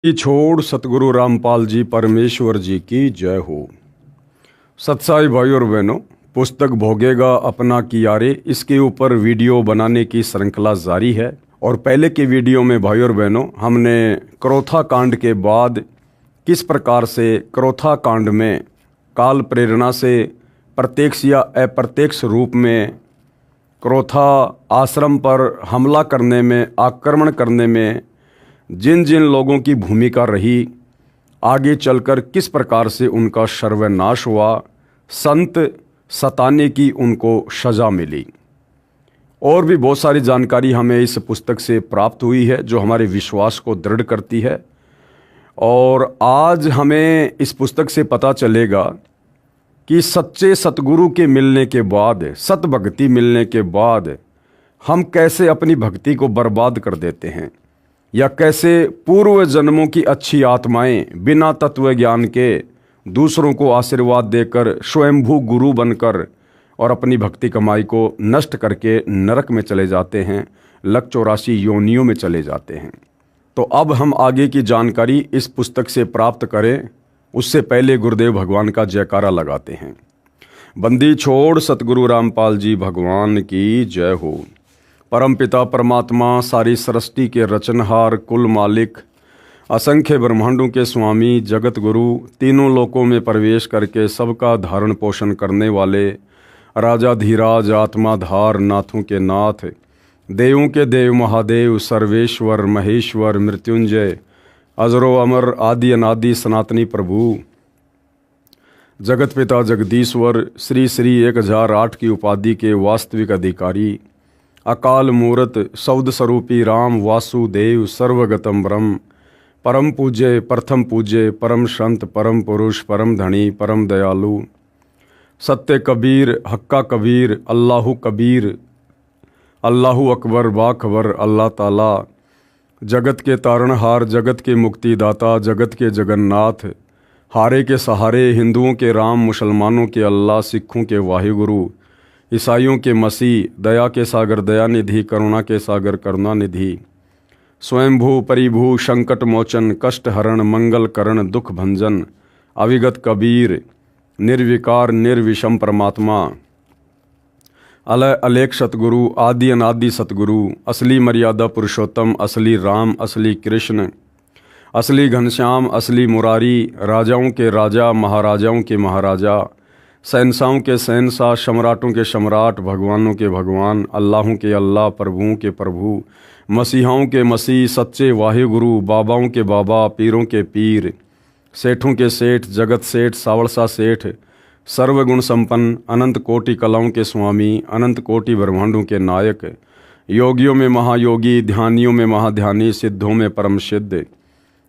की छोड़ सतगुरु रामपाल जी परमेश्वर जी की जय हो। सत्साई भाई और बहनों, पुस्तक भोगेगा अपना कियारे, इसके ऊपर वीडियो बनाने की श्रृंखला जारी है। और पहले के वीडियो में भाई और बहनों हमने क्रोथा कांड के बाद किस प्रकार से क्रोथा कांड में काल प्रेरणा से प्रत्यक्ष या अप्रत्यक्ष रूप में क्रोथा आश्रम पर हमला करने में, आक्रमण करने में जिन जिन लोगों की भूमिका रही, आगे चलकर किस प्रकार से उनका सर्वनाश हुआ, संत सताने की उनको सज़ा मिली, और भी बहुत सारी जानकारी हमें इस पुस्तक से प्राप्त हुई है जो हमारे विश्वास को दृढ़ करती है। और आज हमें इस पुस्तक से पता चलेगा कि सच्चे सतगुरु के मिलने के बाद, सत भक्ति मिलने के बाद हम कैसे अपनी भक्ति को बर्बाद कर देते हैं, या कैसे पूर्व जन्मों की अच्छी आत्माएं बिना तत्व ज्ञान के दूसरों को आशीर्वाद देकर स्वयंभू गुरु बनकर और अपनी भक्ति कमाई को नष्ट करके नरक में चले जाते हैं, लक 84 योनियों में चले जाते हैं। तो अब हम आगे की जानकारी इस पुस्तक से प्राप्त करें, उससे पहले गुरुदेव भगवान का जयकारा लगाते हैं। बंदी छोड़ सतगुरु रामपाल जी भगवान की जय हो। परमपिता परमात्मा, सारी सृष्टि के रचनहार, कुल मालिक, असंख्य ब्रह्मांडों के स्वामी, जगत गुरु, तीनों लोकों में प्रवेश करके सबका धारण पोषण करने वाले राजाधीराज, आत्माधार, नाथों के नाथ, देवों के देव महादेव, सर्वेश्वर, महेश्वर, मृत्युंजय, अजरो अमर, आदि अनादि सनातनी प्रभु, जगत पिता जगदीश्वर, श्री श्री 1008 की उपाधि के वास्तविक अधिकारी, अकाल मूरत, सौद स्वरूपी राम वासुदेव, सर्वगतम ब्रह्म, परम पूज्य, प्रथम पूज्य, परम संत, परम पुरुष, परम धनी, परम दयालु, सत्य कबीर, हक्का कबीर, अल्लाहु कबीर, अल्लाहु अकबर, बाखबर, अल्लाह ताला, जगत के तारणहार, जगत के मुक्तिदाता, जगत के जगन्नाथ, हारे के सहारे, हिंदुओं के राम, मुसलमानों के अल्लाह, सिखों के वाहिगुरु, ईसाइयों के मसीह, दया के सागर दयानिधि, करुणा के सागर करुणानिधि, स्वयंभू परिभू, संकट मोचन, कष्ट हरण, मंगल करण, दुख भंजन, अविगत कबीर, निर्विकार निर्विषम परमात्मा, अलय अलेख सतगुरु, आदि अनादि सतगुरु, असली मर्यादा पुरुषोत्तम, असली राम, असली कृष्ण, असली घनश्याम, असली मुरारी, राजाओं के राजा, महाराजाओं के महाराजा, शहंशाहों के शहंशाह, सम्राटों के सम्राट, भगवानों के भगवान, अल्लाहों के अल्लाह, प्रभुओं के प्रभु, मसीहाओं के मसीह, सच्चे वाहिगुरु, बाबाओं के बाबा, पीरों के पीर, सेठों के सेठ, जगत सेठ, सावड़सा सेठ, सर्वगुण संपन्न, अनंत कोटि कलाओं के स्वामी, अनंत कोटि ब्रह्मांडों के नायक, योगियों में महायोगी, ध्यानियों में महाध्यानी, सिद्धों में परम सिद्ध,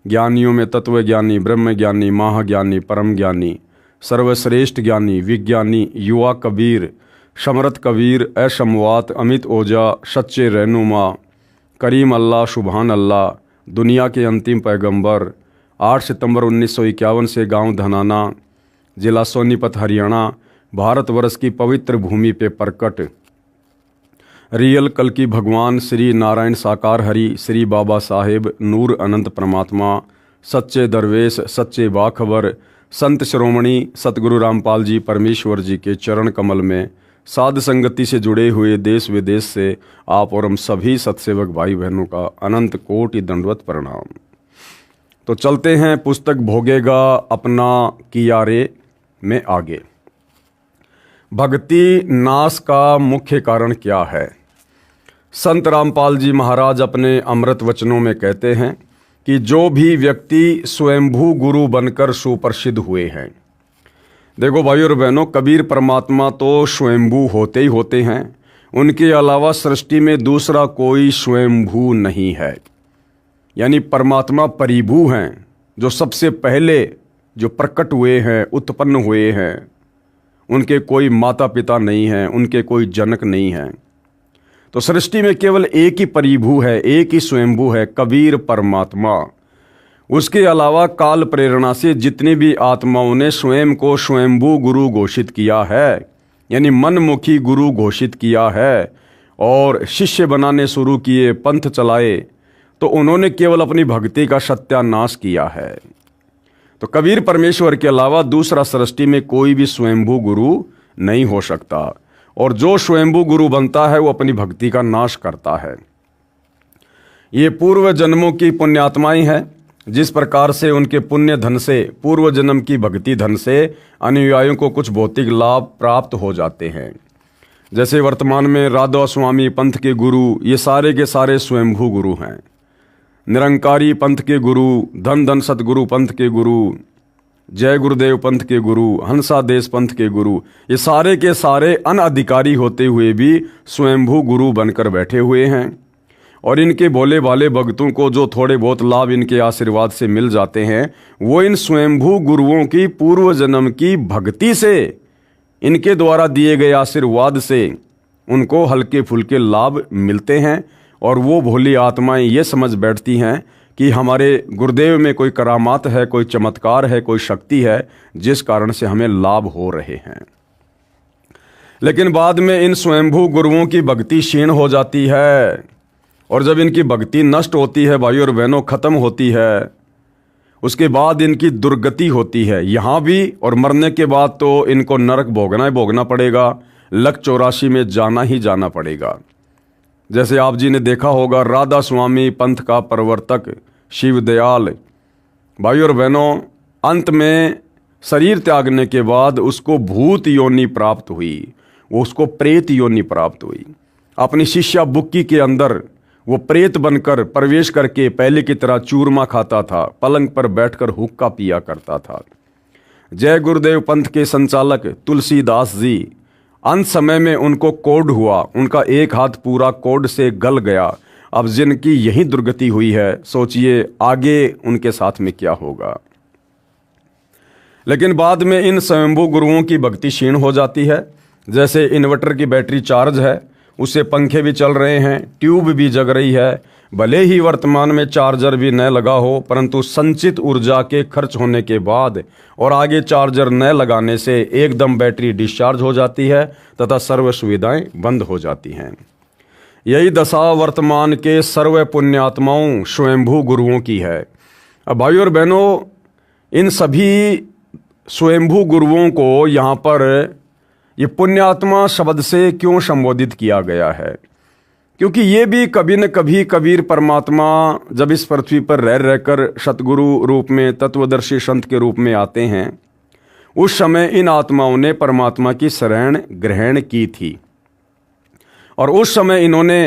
ज्ञानियों में तत्व ज्ञानी, ब्रह्म ज्ञानी, महाज्ञानी, परम ज्ञानी, सर्वश्रेष्ठ ज्ञानी, विज्ञानी, युवा कबीर, समरथ कबीर, असमवात, अमित ओजा, सच्चे रहनुमा, करीम अल्लाह, सुबहान अल्लाह, दुनिया के अंतिम पैगंबर, 8 सितंबर 1951 से गांव धनाना, जिला सोनीपत, हरियाणा, भारतवर्ष की पवित्र भूमि पे प्रकट रियल कल की भगवान श्री नारायण साकार हरि, श्री बाबा साहेब नूर अनंत परमात्मा, सच्चे दरवेश, सच्चे बाखबर, संत श्रोमणी सतगुरु रामपाल जी परमेश्वर जी के चरण कमल में साध संगति से जुड़े हुए देश विदेश से आप और हम सभी सत्सेवक भाई बहनों का अनंत कोटि दंडवत प्रणाम। तो चलते हैं पुस्तक भोगेगा अपना कियारे में आगे। भक्ति नाश का मुख्य कारण क्या है? संत रामपाल जी महाराज अपने अमृत वचनों में कहते हैं कि जो भी व्यक्ति स्वयंभू गुरु बनकर सुप्रसिद्ध हुए हैं, देखो भाई और बहनों, कबीर परमात्मा तो स्वयंभू होते ही होते हैं, उनके अलावा सृष्टि में दूसरा कोई स्वयंभू नहीं है। यानी परमात्मा परिभू हैं, जो सबसे पहले जो प्रकट हुए हैं, उत्पन्न हुए हैं, उनके कोई माता पिता नहीं हैं, उनके कोई जनक नहीं हैं। तो सृष्टि में केवल एक ही परिभू है, एक ही स्वयंभू है, कबीर परमात्मा। उसके अलावा काल प्रेरणा से जितनी भी आत्माओं ने स्वयं को स्वयंभू गुरु घोषित किया है, यानी मनमुखी गुरु घोषित किया है और शिष्य बनाने शुरू किए, पंथ चलाए, तो उन्होंने केवल अपनी भक्ति का सत्यानाश किया है। तो कबीर परमेश्वर के अलावा दूसरा सृष्टि में कोई भी स्वयंभू गुरु नहीं हो सकता, और जो स्वयंभू गुरु बनता है वो अपनी भक्ति का नाश करता है। ये पूर्व जन्मों की पुण्यात्माएं हैं। जिस प्रकार से उनके पुण्य धन से, पूर्व जन्म की भक्ति धन से अनुयायियों को कुछ भौतिक लाभ प्राप्त हो जाते हैं। जैसे वर्तमान में राधा स्वामी पंथ के गुरु, ये सारे के सारे स्वयंभू गुरु हैं। निरंकारी पंथ के गुरु, धन धन सतगुरु पंथ के गुरु, जय गुरुदेव पंथ के गुरु, हंसा देश पंथ के गुरु, ये सारे के सारे अनधिकारी होते हुए भी स्वयंभू गुरु बनकर बैठे हुए हैं। और इनके भोले भाले भक्तों को जो थोड़े बहुत लाभ इनके आशीर्वाद से मिल जाते हैं, वो इन स्वयंभू गुरुओं की पूर्व जन्म की भक्ति से, इनके द्वारा दिए गए आशीर्वाद से उनको हल्के फुल्के लाभ मिलते हैं। और वो भोली आत्माएं ये समझ बैठती हैं कि हमारे गुरुदेव में कोई करामात है, कोई चमत्कार है, कोई शक्ति है, जिस कारण से हमें लाभ हो रहे हैं। लेकिन बाद में इन स्वयंभू गुरुओं की भक्ति क्षीण हो जाती है, और जब इनकी भक्ति नष्ट होती है भाई और बहनों, खत्म होती है, उसके बाद इनकी दुर्गति होती है यहाँ भी, और मरने के बाद तो इनको नरक भोगना पड़ेगा, लक 84 में जाना ही जाना पड़ेगा। जैसे आप जी ने देखा होगा, राधा स्वामी पंथ का प्रवर्तक शिव दयाल, भाई और बहनों, अंत में शरीर त्यागने के बाद उसको भूत योनि प्राप्त हुई, वो उसको प्रेत योनि प्राप्त हुई। अपनी शिष्या बुक्की के अंदर वो प्रेत बनकर प्रवेश करके पहले की तरह चूरमा खाता था, पलंग पर बैठकर हुक्का पिया करता था। जय गुरुदेव पंथ के संचालक तुलसीदास जी, अंत समय में उनको कोढ़ हुआ, उनका एक हाथ पूरा कोढ़ से गल गया। अब जिनकी यही दुर्गति हुई है, सोचिए आगे उनके साथ में क्या होगा। लेकिन बाद में इन स्वयंभू गुरुओं की भक्ति क्षीण हो जाती है। जैसे इन्वर्टर की बैटरी चार्ज है, उससे पंखे भी चल रहे हैं, ट्यूब भी जग रही है, भले ही वर्तमान में चार्जर भी न लगा हो, परंतु संचित ऊर्जा के खर्च होने के बाद और आगे चार्जर न लगाने से एकदम बैटरी डिस्चार्ज हो जाती है तथा सर्व सुविधाएं बंद हो जाती हैं। यही दशा वर्तमान के सर्व पुण्यात्माओं स्वयंभू गुरुओं की है। अब भाई और बहनों, इन सभी स्वयंभू गुरुओं को यहाँ पर ये पुण्यात्मा शब्द से क्यों संबोधित किया गया है? क्योंकि ये भी कभी न कभी कबीर परमात्मा जब इस पृथ्वी पर रह रहकर सतगुरु रूप में, तत्वदर्शी संत के रूप में आते हैं, उस समय इन आत्माओं ने परमात्मा की शरण ग्रहण की थी, और उस समय इन्होंने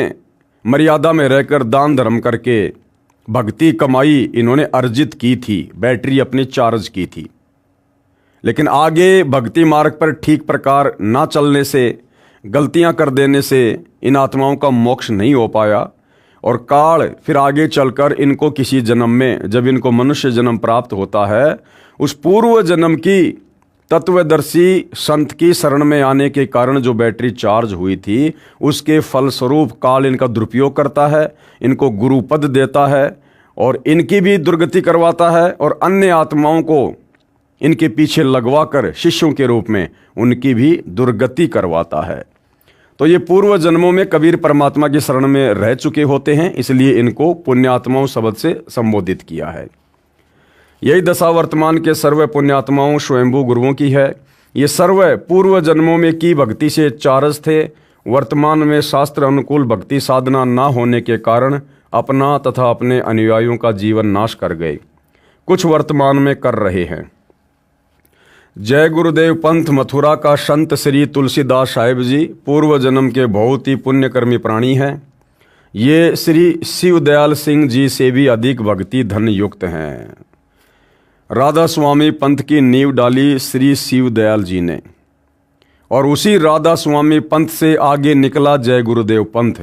मर्यादा में रहकर दान धर्म करके भक्ति कमाई इन्होंने अर्जित की थी, बैटरी अपनी चार्ज की थी। लेकिन आगे भक्ति मार्ग पर ठीक प्रकार ना चलने से, गलतियां कर देने से इन आत्माओं का मोक्ष नहीं हो पाया, और काल फिर आगे चलकर इनको किसी जन्म में, जब इनको मनुष्य जन्म प्राप्त होता है, उस पूर्व जन्म की तत्वदर्शी संत की शरण में आने के कारण जो बैटरी चार्ज हुई थी, उसके फलस्वरूप काल इनका दुरुपयोग करता है, इनको गुरुपद देता है और इनकी भी दुर्गति करवाता है, और अन्य आत्माओं को इनके पीछे लगवाकर शिष्यों के रूप में उनकी भी दुर्गति करवाता है। तो ये पूर्व जन्मों में कबीर परमात्मा की शरण में रह चुके होते हैं, इसलिए इनको पुण्यात्माओं शब्द से संबोधित किया है। यही दशा वर्तमान के सर्व पुण्यात्माओं स्वयंभू गुरुओं की है। ये सर्व पूर्व जन्मों में की भक्ति से चार्ज थे, वर्तमान में शास्त्र अनुकूल भक्ति साधना ना होने के कारण अपना तथा अपने अनुयायियों का जीवन नाश कर गए, कुछ वर्तमान में कर रहे हैं। जय गुरुदेव पंथ मथुरा का संत श्री तुलसीदास साहिब जी पूर्व जन्म के बहुत ही पुण्यकर्मी प्राणी हैं। ये श्री शिवदयाल सिंह जी से भी अधिक भक्ति धन युक्त हैं। राधा स्वामी पंथ की नींव डाली श्री शिवदयाल जी ने, और उसी राधा स्वामी पंथ से आगे निकला जय गुरुदेव पंथ,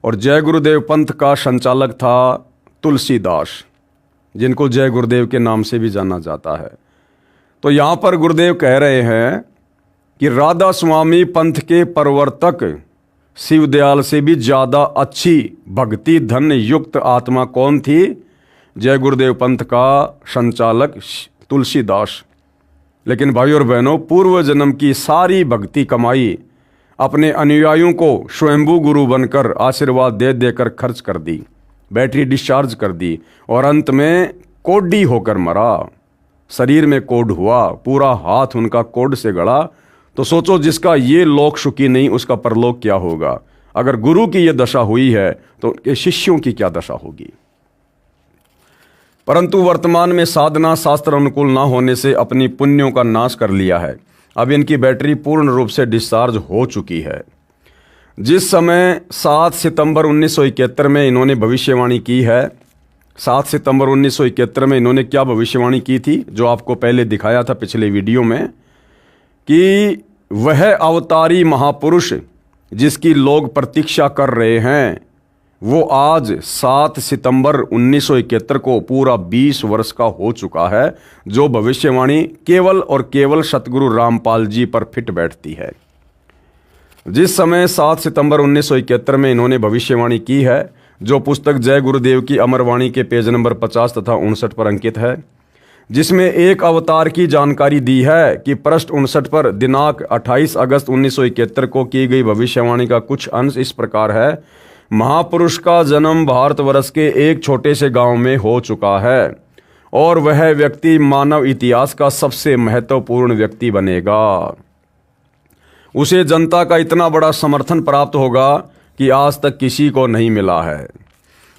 और जय गुरुदेव पंथ का संचालक था तुलसीदास, जिनको जय गुरुदेव के नाम से भी जाना जाता है। तो यहाँ पर गुरुदेव कह रहे हैं कि राधा स्वामी पंथ के प्रवर्तक शिवदयाल से भी ज़्यादा अच्छी भक्ति धन युक्त आत्मा कौन थी? जय गुरुदेव पंथ का संचालक तुलसीदास। लेकिन भाई और बहनों, पूर्व जन्म की सारी भक्ति कमाई अपने अनुयायियों को स्वयंभू गुरु बनकर आशीर्वाद दे देकर खर्च कर दी, बैटरी डिस्चार्ज कर दी और अंत में कोढ़ी होकर मरा। शरीर में कोढ़ हुआ, पूरा हाथ उनका कोढ़ से गड़ा। तो सोचो, जिसका ये लोक सुखी नहीं उसका परलोक क्या होगा। अगर गुरु की ये दशा हुई है तो उनके शिष्यों की क्या दशा होगी। परंतु वर्तमान में साधना शास्त्र अनुकूल ना होने से अपनी पुण्यों का नाश कर लिया है। अब इनकी बैटरी पूर्ण रूप से डिस्चार्ज हो चुकी है। जिस समय 7 सितंबर 1971 में इन्होंने भविष्यवाणी की है, 7 सितंबर 1971 में इन्होंने क्या भविष्यवाणी की थी, जो आपको पहले दिखाया था पिछले वीडियो में, कि वह अवतारी महापुरुष जिसकी लोग प्रतीक्षा कर रहे हैं वो आज 7 सितंबर 1971 को पूरा 20 वर्ष का हो चुका है, जो भविष्यवाणी केवल और केवल सतगुरु रामपाल जी पर फिट बैठती है। जिस समय 7 सितंबर 1971 में इन्होंने भविष्यवाणी की है, जो पुस्तक जय गुरुदेव की अमरवाणी के पेज नंबर 50 तथा 59 पर अंकित है, जिसमें एक अवतार की जानकारी दी है कि पृष्ठ 59 पर दिनांक 28 अगस्त 1971 को की गई भविष्यवाणी का कुछ अंश इस प्रकार है। महापुरुष का जन्म भारतवर्ष के एक छोटे से गांव में हो चुका है और वह व्यक्ति मानव इतिहास का सबसे महत्वपूर्ण व्यक्ति बनेगा। उसे जनता का इतना बड़ा समर्थन प्राप्त होगा कि आज तक किसी को नहीं मिला है।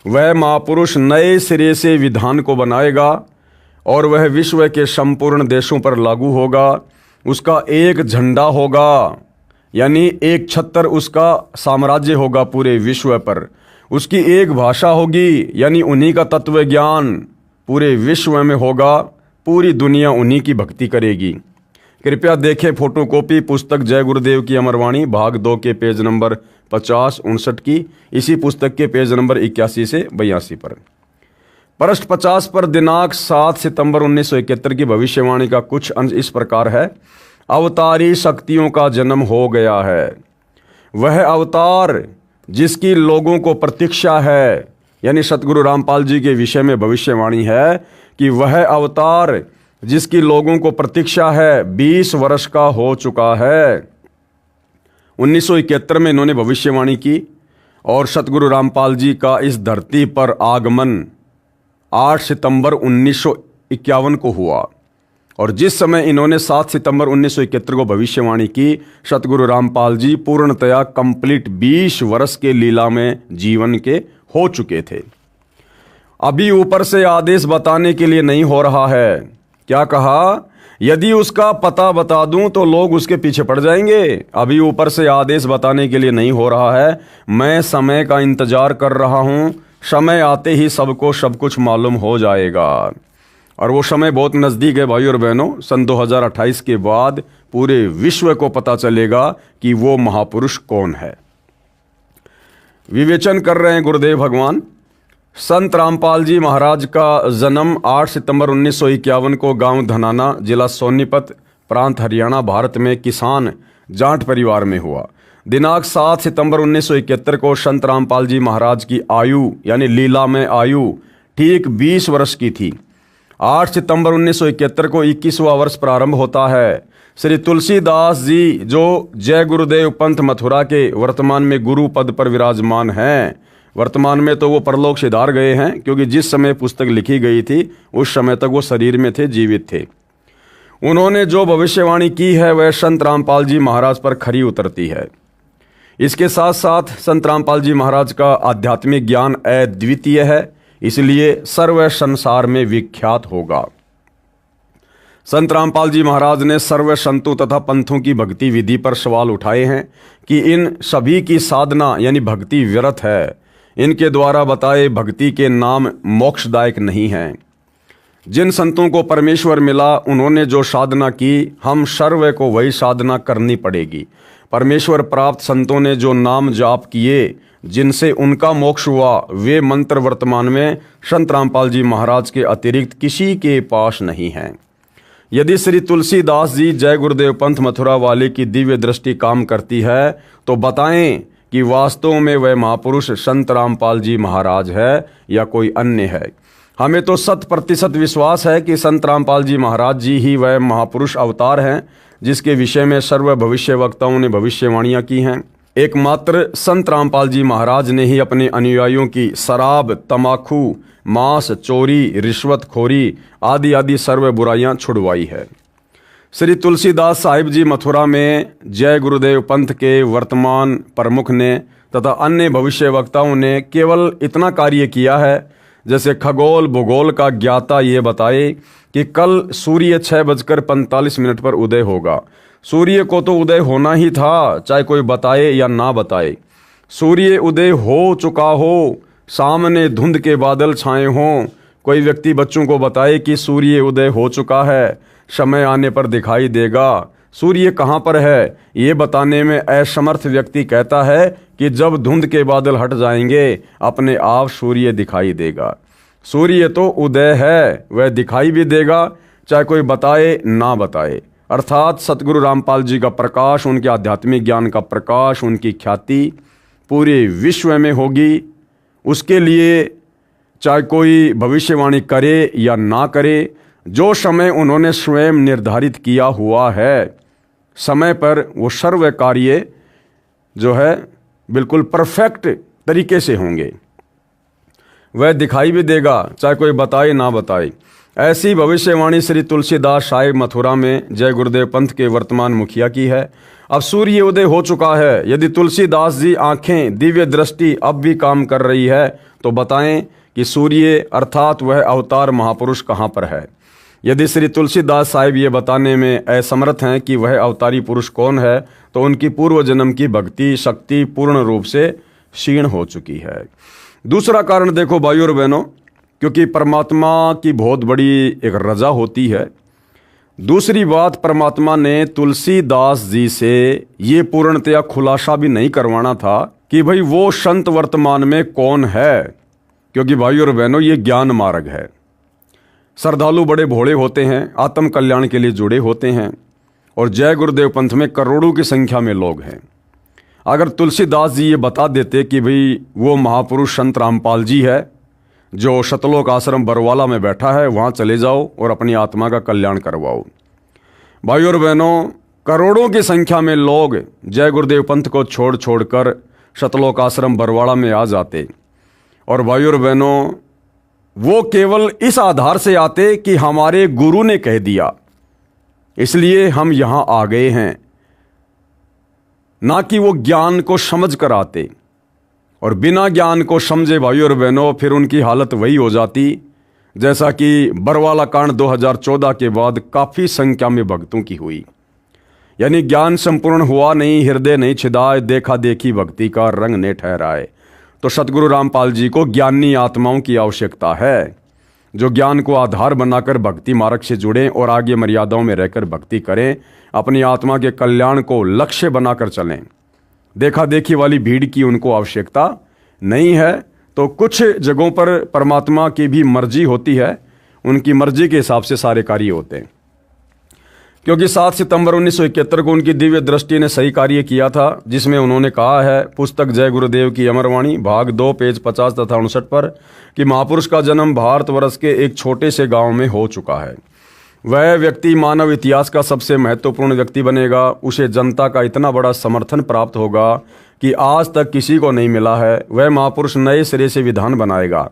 वह महापुरुष नए सिरे से विधान को बनाएगा और वह विश्व के संपूर्ण देशों पर लागू होगा। उसका एक झंडा होगा, यानी एक छत्र उसका साम्राज्य होगा पूरे विश्व पर। उसकी एक भाषा होगी, यानी उन्हीं का तत्व ज्ञान पूरे विश्व में होगा। पूरी दुनिया उन्हीं की भक्ति करेगी। कृपया देखें फोटोकॉपी पुस्तक जय गुरुदेव की अमरवाणी भाग 2 के पेज नंबर 50, 59 की, इसी पुस्तक के पेज नंबर 81 से 82 पर। पृष्ठ 50 पर दिनांक 7 सितंबर 1971 की भविष्यवाणी का कुछ अंश इस प्रकार है। अवतारी शक्तियों का जन्म हो गया है। वह अवतार जिसकी लोगों को प्रतीक्षा है, यानी सतगुरु रामपाल जी के विषय में भविष्यवाणी है कि वह अवतार जिसकी लोगों को प्रतीक्षा है 20 वर्ष का हो चुका है। 1971 में इन्होंने भविष्यवाणी की और सतगुरु रामपाल जी का इस धरती पर आगमन 8 सितंबर 1951 को हुआ। और जिस समय इन्होंने 7 सितंबर 1971 को भविष्यवाणी की, सतगुरु रामपाल जी पूर्णतया कंप्लीट 20 वर्ष के लीला में जीवन के हो चुके थे। अभी ऊपर से आदेश बताने के लिए नहीं हो रहा है। क्या कहा? यदि उसका पता बता दूं तो लोग उसके पीछे पड़ जाएंगे। अभी ऊपर से आदेश बताने के लिए नहीं हो रहा है। मैं समय का इंतजार कर रहा हूं। समय आते ही सबको सब कुछ मालूम हो जाएगा और वो समय बहुत नज़दीक है भाई और बहनों। सन 2028 के बाद पूरे विश्व को पता चलेगा कि वो महापुरुष कौन है। विवेचन कर रहे हैं गुरुदेव भगवान। संत रामपाल जी महाराज का जन्म 8 सितंबर 1951 को गांव धनाना, जिला सोनीपत, प्रांत हरियाणा, भारत में किसान जाट परिवार में हुआ। दिनांक 7 सितंबर 1971 को संत रामपाल जी महाराज की आयु, यानी लीला में आयु, ठीक 20 वर्ष की थी। 8 सितंबर 1971 को 21वां वर्ष प्रारंभ होता है। श्री तुलसीदास जी, जो जय गुरुदेव पंथ मथुरा के वर्तमान में गुरु पद पर विराजमान हैं, वर्तमान में तो वो परलोक सिधार गए हैं, क्योंकि जिस समय पुस्तक लिखी गई थी उस समय तक वो शरीर में थे, जीवित थे। उन्होंने जो भविष्यवाणी की है वह संत रामपाल जी महाराज पर खरी उतरती है। इसके साथ साथ संत रामपाल जी महाराज का आध्यात्मिक ज्ञान अद्वितीय है, इसलिए सर्व संसार में विख्यात होगा। संत रामपाल जी महाराज ने सर्व संतों तथा पंथों की भक्ति विधि पर सवाल उठाए हैं कि इन सभी की साधना यानी भक्ति व्यर्थ है। इनके द्वारा बताए भक्ति के नाम मोक्षदायक नहीं हैं। जिन संतों को परमेश्वर मिला उन्होंने जो साधना की, हम सर्व को वही साधना करनी पड़ेगी। परमेश्वर प्राप्त संतों ने जो नाम जाप किए, जिनसे उनका मोक्ष हुआ, वे मंत्र वर्तमान में संत रामपाल जी महाराज के अतिरिक्त किसी के पास नहीं हैं। यदि श्री तुलसीदास जी जय गुरुदेव पंथ मथुरा वाले की दिव्य दृष्टि काम करती है तो बताएं कि वास्तव में वह महापुरुष संत रामपाल जी महाराज है या कोई अन्य है। हमें तो 100% विश्वास है कि संत रामपाल जी महाराज जी ही वह महापुरुष अवतार हैं जिसके विषय में सर्व भविष्य वक्ताओं ने भविष्यवाणियाँ की हैं। एकमात्र संत रामपाल जी महाराज ने ही अपने अनुयायियों की शराब, तमाकू, मांस, चोरी, रिश्वतखोरी आदि आदि सर्व बुराइयां छुड़वाई है। श्री तुलसीदास साहिब जी मथुरा में जय गुरुदेव पंथ के वर्तमान प्रमुख ने तथा अन्य भविष्य वक्ताओं ने केवल इतना कार्य किया है, जैसे खगोल भूगोल का ज्ञाता ये बताए कि कल सूर्य 6:45 पर उदय होगा। सूर्य को तो उदय होना ही था, चाहे कोई बताए या ना बताए। सूर्य उदय हो चुका हो, सामने धुंध के बादल छाए हों, कोई व्यक्ति बच्चों को बताए कि सूर्य उदय हो चुका है, समय आने पर दिखाई देगा। सूर्य कहाँ पर है ये बताने में असमर्थ व्यक्ति कहता है कि जब धुंध के बादल हट जाएंगे अपने आप सूर्य दिखाई देगा। सूर्य तो उदय है, वह दिखाई भी देगा, चाहे कोई बताए ना बताए। अर्थात सतगुरु रामपाल जी का प्रकाश, उनके आध्यात्मिक ज्ञान का प्रकाश, उनकी ख्याति पूरे विश्व में होगी। उसके लिए चाहे कोई भविष्यवाणी करे या ना करे, जो समय उन्होंने स्वयं निर्धारित किया हुआ है, समय पर वो सर्व कार्य जो है बिल्कुल परफेक्ट तरीके से होंगे। वह दिखाई भी देगा, चाहे कोई बताए ना बताए। ऐसी भविष्यवाणी श्री तुलसीदास साहिब मथुरा में जय गुरुदेव पंथ के वर्तमान मुखिया की है। अब सूर्य उदय हो चुका है। यदि तुलसीदास जी आंखें, दिव्य दृष्टि अब भी काम कर रही है तो बताएं कि सूर्य अर्थात वह अवतार महापुरुष कहाँ पर है। यदि श्री तुलसीदास साहिब ये बताने में असमर्थ हैं कि वह अवतारी पुरुष कौन है, तो उनकी पूर्व जन्म की भक्ति शक्ति पूर्ण रूप से क्षीण हो चुकी है। दूसरा कारण देखो भाइयों और बहनों, क्योंकि परमात्मा की बहुत बड़ी एक रजा होती है। दूसरी बात, परमात्मा ने तुलसीदास जी से ये पूर्णतया खुलासा भी नहीं करवाना था कि भाई वो संत वर्तमान में कौन है, क्योंकि भाइयों और बहनों ये ज्ञान मार्ग है। श्रद्धालु बड़े भोले होते हैं, आत्म कल्याण के लिए जुड़े होते हैं, और जय गुरुदेव पंथ में करोड़ों की संख्या में लोग हैं। अगर तुलसीदास जी ये बता देते कि भाई वो महापुरुष संत रामपाल जी है जो शतलोक आश्रम बरवाला में बैठा है, वहाँ चले जाओ और अपनी आत्मा का कल्याण करवाओ। भाइयों और बहनों, करोड़ों की संख्या में लोग जय गुरुदेव पंथ को छोड़ छोड़ कर शतलोक आश्रम बरवाला में आ जाते, और भाइयों और बहनों वो केवल इस आधार से आते कि हमारे गुरु ने कह दिया इसलिए हम यहां आ गए हैं, ना कि वो ज्ञान को समझ कर आते। और बिना ज्ञान को समझे भाइयों और बहनों फिर उनकी हालत वही हो जाती जैसा कि बरवाला कांड 2014 के बाद काफ़ी संख्या में भक्तों की हुई। यानी ज्ञान संपूर्ण हुआ नहीं, हृदय नहीं छिदाए, देखा देखी भक्ति का रंग ने ठहराए। तो सतगुरु रामपाल जी को ज्ञानी आत्माओं की आवश्यकता है, जो ज्ञान को आधार बनाकर भक्ति मार्ग से जुड़ें और आगे मर्यादाओं में रहकर भक्ति करें, अपनी आत्मा के कल्याण को लक्ष्य बनाकर चलें। देखा देखी वाली भीड़ की उनको आवश्यकता नहीं है। तो कुछ जगहों पर परमात्मा की भी मर्जी होती है, उनकी मर्जी के हिसाब से सारे कार्य होते हैं। क्योंकि 7 सितंबर 1971 को उनकी दिव्य दृष्टि ने सही कार्य किया था, जिसमें उन्होंने कहा है पुस्तक जय गुरुदेव की अमरवाणी भाग 2 पेज 50 तथा 59 पर कि महापुरुष का जन्म भारतवर्ष के एक छोटे से गांव में हो चुका है। वह व्यक्ति मानव इतिहास का सबसे महत्वपूर्ण व्यक्ति बनेगा। उसे जनता का इतना बड़ा समर्थन प्राप्त होगा कि आज तक किसी को नहीं मिला है। वह महापुरुष नए सिरे से विधान बनाएगा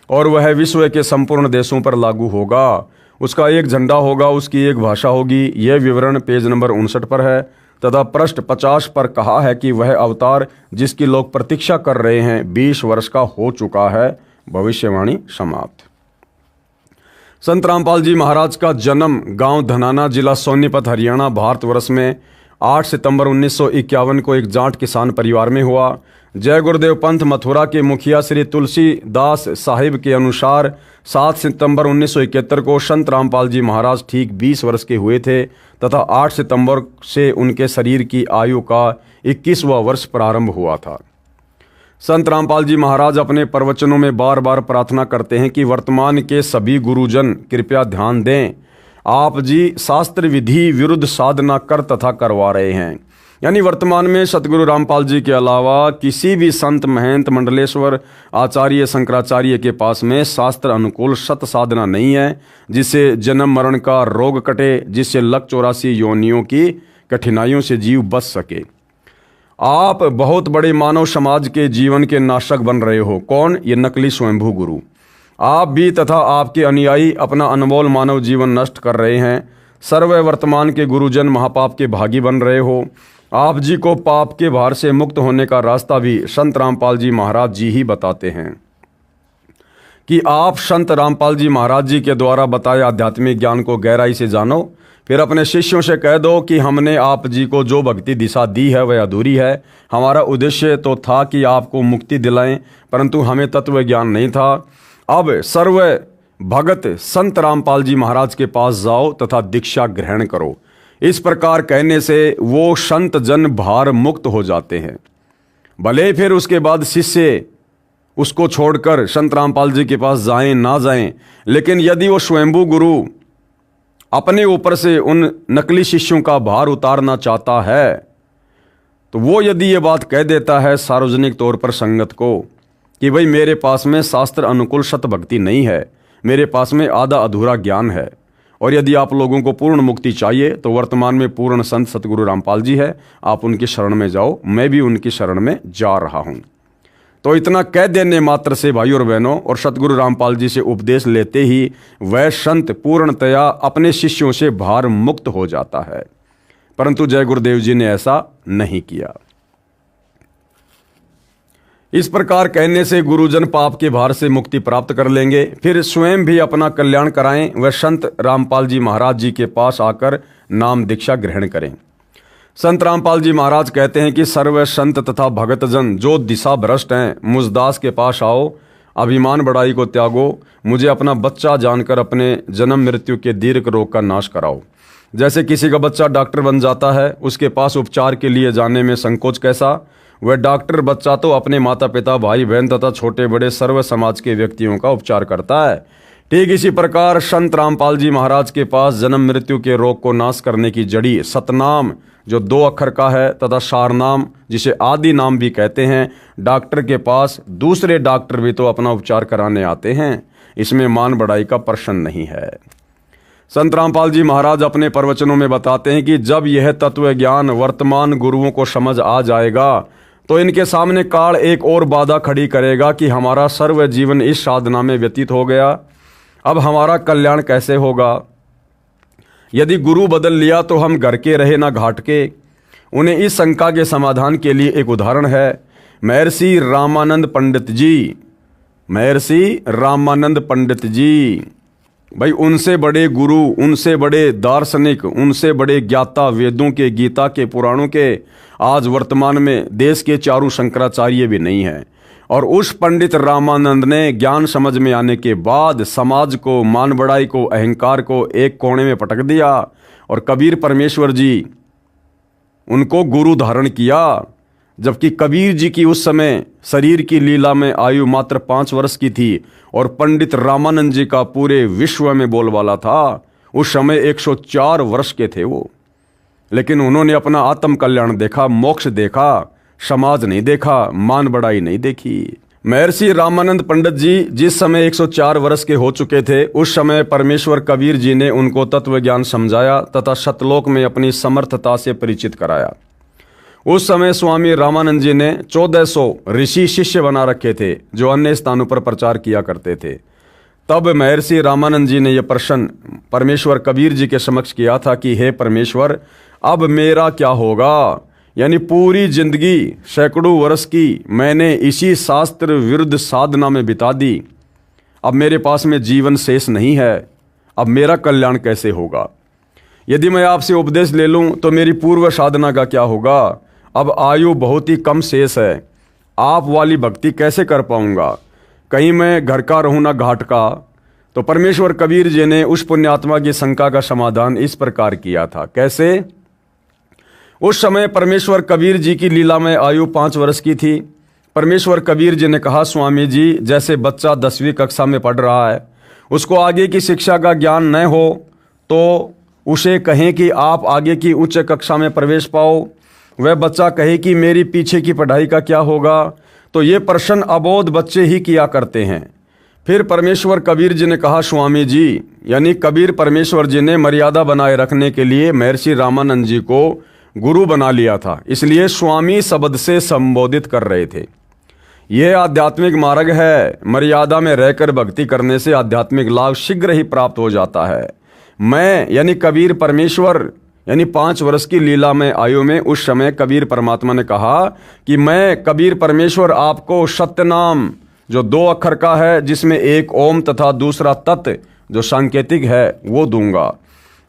और वह विश्व के संपूर्ण देशों पर लागू होगा। उसका एक झंडा होगा, उसकी एक भाषा होगी। यह विवरण पेज नंबर 59 पर है तथा पृष्ठ 50 पर कहा है कि वह अवतार जिसकी लोग प्रतीक्षा कर रहे हैं 20 वर्ष का हो चुका है। भविष्यवाणी समाप्त। संत रामपाल जी महाराज का जन्म गांव धनाना, जिला सोनीपत, हरियाणा, भारतवर्ष में 8 सितंबर 1951 को एक जाट किसान परिवार में हुआ। जय गुरुदेव पंथ मथुरा के मुखिया श्री तुलसीदास साहिब के अनुसार 7 सितंबर 1971 को संत रामपाल जी महाराज ठीक 20 वर्ष के हुए थे तथा 8 सितंबर से उनके शरीर की आयु का 21वां वर्ष प्रारंभ हुआ था। संत रामपाल जी महाराज अपने प्रवचनों में बार बार प्रार्थना करते हैं कि वर्तमान के सभी गुरुजन कृपया ध्यान दें, आप जी शास्त्र विधि विरुद्ध साधना कर तथा करवा रहे हैं। यानी वर्तमान में सतगुरु रामपाल जी के अलावा किसी भी संत, महंत, मंडलेश्वर, आचार्य, शंकराचार्य के पास में शास्त्र अनुकूल सत साधना नहीं है जिससे जन्म मरण का रोग कटे, जिससे 184 योनियों की कठिनाइयों से जीव बच सके। आप बहुत बड़े मानव समाज के जीवन के नाशक बन रहे हो। कौन? ये नकली स्वयंभू गुरु। आप भी तथा आपके अनुयायी अपना अनमोल मानव जीवन नष्ट कर रहे हैं। सर्व वर्तमान के गुरुजन महापाप के भागी बन रहे हो। आप जी को पाप के भार से मुक्त होने का रास्ता भी संत रामपाल जी महाराज जी ही बताते हैं कि आप संत रामपाल जी महाराज जी के द्वारा बताए आध्यात्मिक ज्ञान को गहराई से जानो। फिर अपने शिष्यों से कह दो कि हमने आप जी को जो भक्ति दिशा दी है वह अधूरी है। हमारा उद्देश्य तो था कि आपको मुक्ति दिलाएं, परंतु हमें तत्व ज्ञान नहीं था। अब सर्व भगत संत रामपाल जी महाराज के पास जाओ तथा दीक्षा ग्रहण करो। इस प्रकार कहने से वो संत जन भार मुक्त हो जाते हैं। भले फिर उसके बाद शिष्य उसको छोड़कर संत रामपाल जी के पास जाएं ना जाएं, लेकिन यदि वो स्वयंभू गुरु अपने ऊपर से उन नकली शिष्यों का भार उतारना चाहता है तो वो यदि ये बात कह देता है सार्वजनिक तौर पर संगत को कि भाई मेरे पास में शास्त्र अनुकूल सत भक्ति नहीं है, मेरे पास में आधा अधूरा ज्ञान है, और यदि आप लोगों को पूर्ण मुक्ति चाहिए तो वर्तमान में पूर्ण संत सतगुरु रामपाल जी है, आप उनकी शरण में जाओ, मैं भी उनकी शरण में जा रहा हूं। तो इतना कह देने मात्र से भाई और बहनों और सतगुरु रामपाल जी से उपदेश लेते ही वह संत पूर्णतया अपने शिष्यों से भार मुक्त हो जाता है। परंतु जय गुरुदेव जी ने ऐसा नहीं किया। इस प्रकार कहने से गुरुजन पाप के भार से मुक्ति प्राप्त कर लेंगे, फिर स्वयं भी अपना कल्याण कराएं। वह संत रामपाल जी महाराज जी के पास आकर नाम दीक्षा ग्रहण करें। संत रामपाल जी महाराज कहते हैं कि सर्व संत तथा भगतजन जो दिशा भ्रष्ट हैं, मुझदास के पास आओ, अभिमान बड़ाई को त्यागो, मुझे अपना बच्चा जानकर अपने जन्म मृत्यु के दीर्घ रोग का नाश कराओ। जैसे किसी का बच्चा डॉक्टर बन जाता है, उसके पास उपचार के लिए जाने में संकोच कैसा, वह डॉक्टर बच्चा तो अपने माता पिता भाई बहन तथा छोटे बड़े सर्व समाज के व्यक्तियों का उपचार करता है। ठीक इसी प्रकार संत रामपाल जी महाराज के पास जन्म मृत्यु के रोग को नाश करने की जड़ी सतनाम जो 2 अक्षर का है तथा सारनाम जिसे आदि नाम भी कहते हैं, डॉक्टर के पास दूसरे डॉक्टर भी तो अपना उपचार कराने आते हैं। इसमें मान बढ़ाई का प्रश्न नहीं है। संत रामपाल जी महाराज अपने प्रवचनों में बताते हैं कि जब यह तत्व ज्ञान वर्तमान गुरुओं को समझ आ जाएगा तो इनके सामने काल एक और बाधा खड़ी करेगा कि हमारा सर्व जीवन इस साधना में व्यतीत हो गया, अब हमारा कल्याण कैसे होगा। यदि गुरु बदल लिया तो हम घर के रहे ना घाट के। उन्हें इस शंका के समाधान के लिए एक उदाहरण है। महर्षि रामानंद पंडित जी, महर्षि रामानंद पंडित जी, भाई उनसे बड़े गुरु, उनसे बड़े दार्शनिक, उनसे बड़े ज्ञाता वेदों के, गीता के, पुराणों के आज वर्तमान में देश के चारों शंकराचार्य भी नहीं हैं। और उस पंडित रामानंद ने ज्ञान समझ में आने के बाद समाज को, मान बढ़ाई को, अहंकार को एक कोने में पटक दिया और कबीर परमेश्वर जी उनको गुरु धारण किया। जबकि कबीर जी की उस समय शरीर की लीला में आयु मात्र 5 वर्ष की थी और पंडित रामानंद जी का पूरे विश्व में बोलबाला था। उस समय 104 वर्ष के थे वो, लेकिन उन्होंने अपना आत्म कल्याण देखा, मोक्ष देखा, समाज नहीं देखा, मान बढ़ाई नहीं देखी। महर्षि रामानंद पंडित जी जिस समय 104 वर्ष के हो चुके थे, उस समय परमेश्वर कबीर जी ने उनको तत्व ज्ञान समझाया तथा सतलोक में अपनी समर्थता से परिचित कराया। उस समय स्वामी रामानंद जी ने 1400 ऋषि शिष्य बना रखे थे जो अन्य स्थानों पर प्रचार किया करते थे। तब महर्षि रामानंद जी ने यह प्रश्न परमेश्वर कबीर जी के समक्ष किया था कि हे परमेश्वर, अब मेरा क्या होगा। यानी पूरी जिंदगी सैकड़ों वर्ष की मैंने इसी शास्त्र विरुद्ध साधना में बिता दी, अब मेरे पास में जीवन शेष नहीं है, अब मेरा कल्याण कैसे होगा। यदि मैं आपसे उपदेश ले लूं तो मेरी पूर्व साधना का क्या होगा। अब आयु बहुत ही कम शेष है, आप वाली भक्ति कैसे कर पाऊंगा, कहीं मैं घर का रहूं ना घाट का। तो परमेश्वर कबीर जी ने उस पुण्यात्मा की शंका का समाधान इस प्रकार किया था। कैसे? उस समय परमेश्वर कबीर जी की लीला में आयु 5 वर्ष की थी। परमेश्वर कबीर जी ने कहा, स्वामी जी, जैसे बच्चा 10वीं कक्षा में पढ़ रहा है, उसको आगे की शिक्षा का ज्ञान न हो तो उसे कहें कि आप आगे की उच्च कक्षा में प्रवेश पाओ, वह बच्चा कहे कि मेरी पीछे की पढ़ाई का क्या होगा। तो ये प्रश्न अबोध बच्चे ही किया करते हैं। फिर परमेश्वर कबीर जी ने कहा, स्वामी जी, यानी कबीर परमेश्वर जी ने मर्यादा बनाए रखने के लिए महर्षि रामानंद जी को गुरु बना लिया था, इसलिए स्वामी शब्द से संबोधित कर रहे थे। यह आध्यात्मिक मार्ग है। मर्यादा में रहकर भक्ति करने से आध्यात्मिक लाभ शीघ्र ही प्राप्त हो जाता है। मैं यानी कबीर परमेश्वर यानी 5 वर्ष की लीला में आयु में उस समय कबीर परमात्मा ने कहा कि मैं कबीर परमेश्वर आपको सत्य नाम जो 2 अक्षर का है, जिसमें एक ओम तथा दूसरा तत् जो सांकेतिक है, वो दूंगा,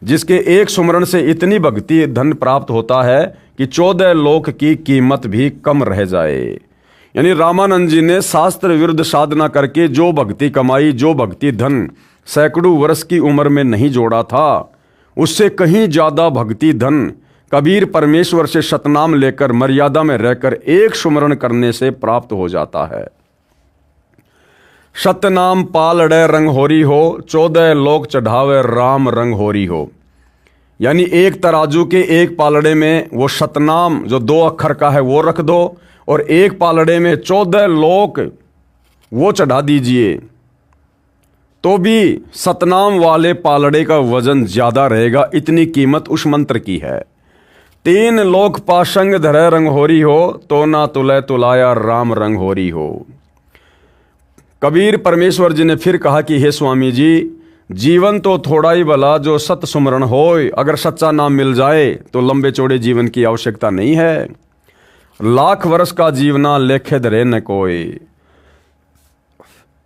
जिसके एक सुमरण से इतनी भक्ति धन प्राप्त होता है कि 14 लोक की कीमत भी कम रह जाए। यानी रामानंद जी ने शास्त्र विरुद्ध साधना करके जो भक्ति कमाई, जो भक्ति धन सैकड़ों वर्ष की उम्र में नहीं जोड़ा था, उससे कहीं ज्यादा भक्ति धन कबीर परमेश्वर से सतनाम लेकर मर्यादा में रहकर एक सुमरण करने से प्राप्त हो जाता है। सतनाम पालड़े रंग होरी हो, 14 लोक चढ़ावे राम रंग होरी हो। यानी एक तराजू के एक पालड़े में वो सतनाम जो 2 अक्षर का है वो रख दो, और एक पालड़े में 14 लोक वो चढ़ा दीजिए, तो भी सतनाम वाले पालड़े का वजन ज्यादा रहेगा। इतनी कीमत उस मंत्र की है। 3 लोक पाशंग धरे रंग होरी हो, तो ना तुले तुलाया राम रंग होरी हो। कबीर परमेश्वर जी ने फिर कहा कि हे स्वामी जी, जीवन तो थोड़ा ही भला जो सत सुमरण होय, अगर सच्चा नाम मिल जाए तो लंबे चौड़े जीवन की आवश्यकता नहीं है। लाख वर्ष का जीवना लेखे धरे न कोई।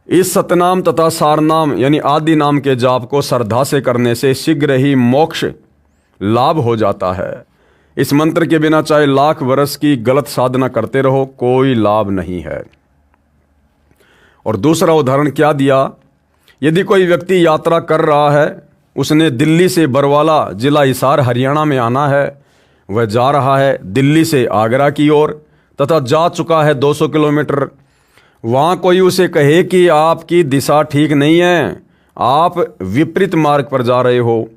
इस सतनाम तथा सारनाम यानी आदि नाम के जाप को श्रद्धा से करने से शीघ्र ही मोक्ष लाभ हो जाता है। इस मंत्र के बिना चाहे लाख वर्ष की गलत साधना करते रहो, कोई लाभ नहीं है। और दूसरा उदाहरण क्या दिया, यदि कोई व्यक्ति यात्रा कर रहा है, उसने दिल्ली से बरवाला जिला हिसार हरियाणा में आना है, वह जा रहा है दिल्ली से आगरा की ओर तथा जा चुका है 200 किलोमीटर। वहाँ कोई उसे कहे कि आपकी दिशा ठीक नहीं है, आप विपरीत मार्ग पर जा रहे हो,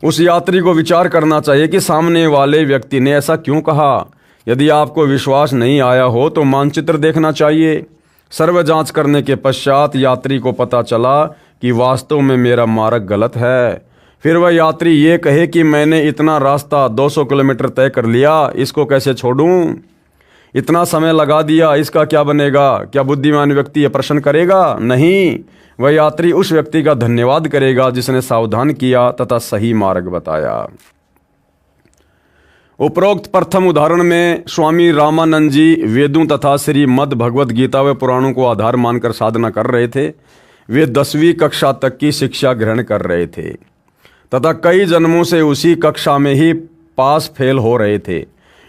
उस यात्री को विचार करना चाहिए कि सामने वाले व्यक्ति ने ऐसा क्यों कहा। यदि आपको विश्वास नहीं आया हो तो मानचित्र देखना चाहिए। सर्व जांच करने के पश्चात यात्री को पता चला कि वास्तव में मेरा मार्ग गलत है। फिर वह यात्री ये कहे कि मैंने इतना रास्ता 200 किलोमीटर तय कर लिया, इसको कैसे छोड़ूं, इतना समय लगा दिया, इसका क्या बनेगा। क्या बुद्धिमान व्यक्ति यह प्रश्न करेगा? नहीं, वह यात्री उस व्यक्ति का धन्यवाद करेगा जिसने सावधान किया तथा सही मार्ग बताया। उपरोक्त प्रथम उदाहरण में स्वामी रामानंद जी वेदों तथा श्रीमद् भगवद गीता व पुराणों को आधार मानकर साधना कर रहे थे। वे 10वीं कक्षा तक की शिक्षा ग्रहण कर रहे थे तथा कई जन्मों से उसी कक्षा में ही पास फेल हो रहे थे।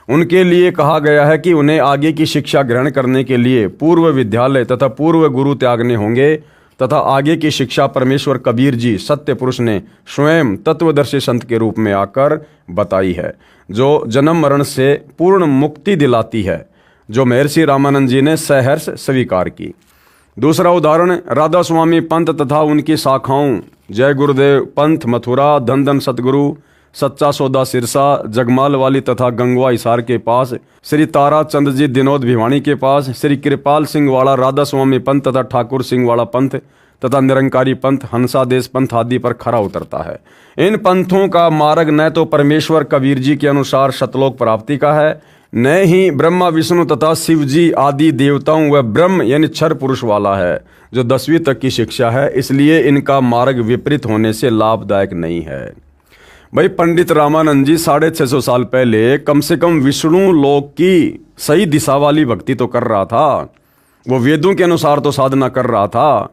उनके लिए कहा गया है कि उन्हें आगे की शिक्षा ग्रहण करने के लिए पूर्व विद्यालय तथा पूर्व गुरु त्यागने होंगे तथा आगे की शिक्षा परमेश्वर कबीर जी सत्य पुरुष ने स्वयं तत्वदर्शी संत के रूप में आकर बताई है, जो जन्म मरण से पूर्ण मुक्ति दिलाती है, जो महर्षि रामानंद जी ने सहर्ष स्वीकार की। दूसरा उदाहरण राधा स्वामी पंथ तथा उनकी शाखाओं जय गुरुदेव पंथ मथुरा, धन धन सतगुरु, सच्चा सौदा सिरसा, जगमाल वाली तथा गंगवा हिसार के पास, श्री तारा चंद जी दिनोद भिवानी के पास, श्री कृपाल सिंह वाला राधा स्वामी पंथ तथा ठाकुर सिंह वाला पंथ तथा निरंकारी पंथ, हंसादेश पंथ आदि पर खरा उतरता है। इन पंथों का मार्ग न तो परमेश्वर कबीर जी के अनुसार सतलोक प्राप्ति का है, न ही ब्रह्मा विष्णु तथा शिव जी आदि देवताओं व ब्रह्म यानी क्षर पुरुष वाला है, जो 10वीं तक की शिक्षा है। इसलिए इनका मार्ग विपरीत होने से लाभदायक नहीं है। भाई पंडित रामानंद जी 650 साल पहले कम से कम विष्णु लोक की सही दिशा वाली भक्ति तो कर रहा था। वो वेदों के अनुसार तो साधना कर रहा था,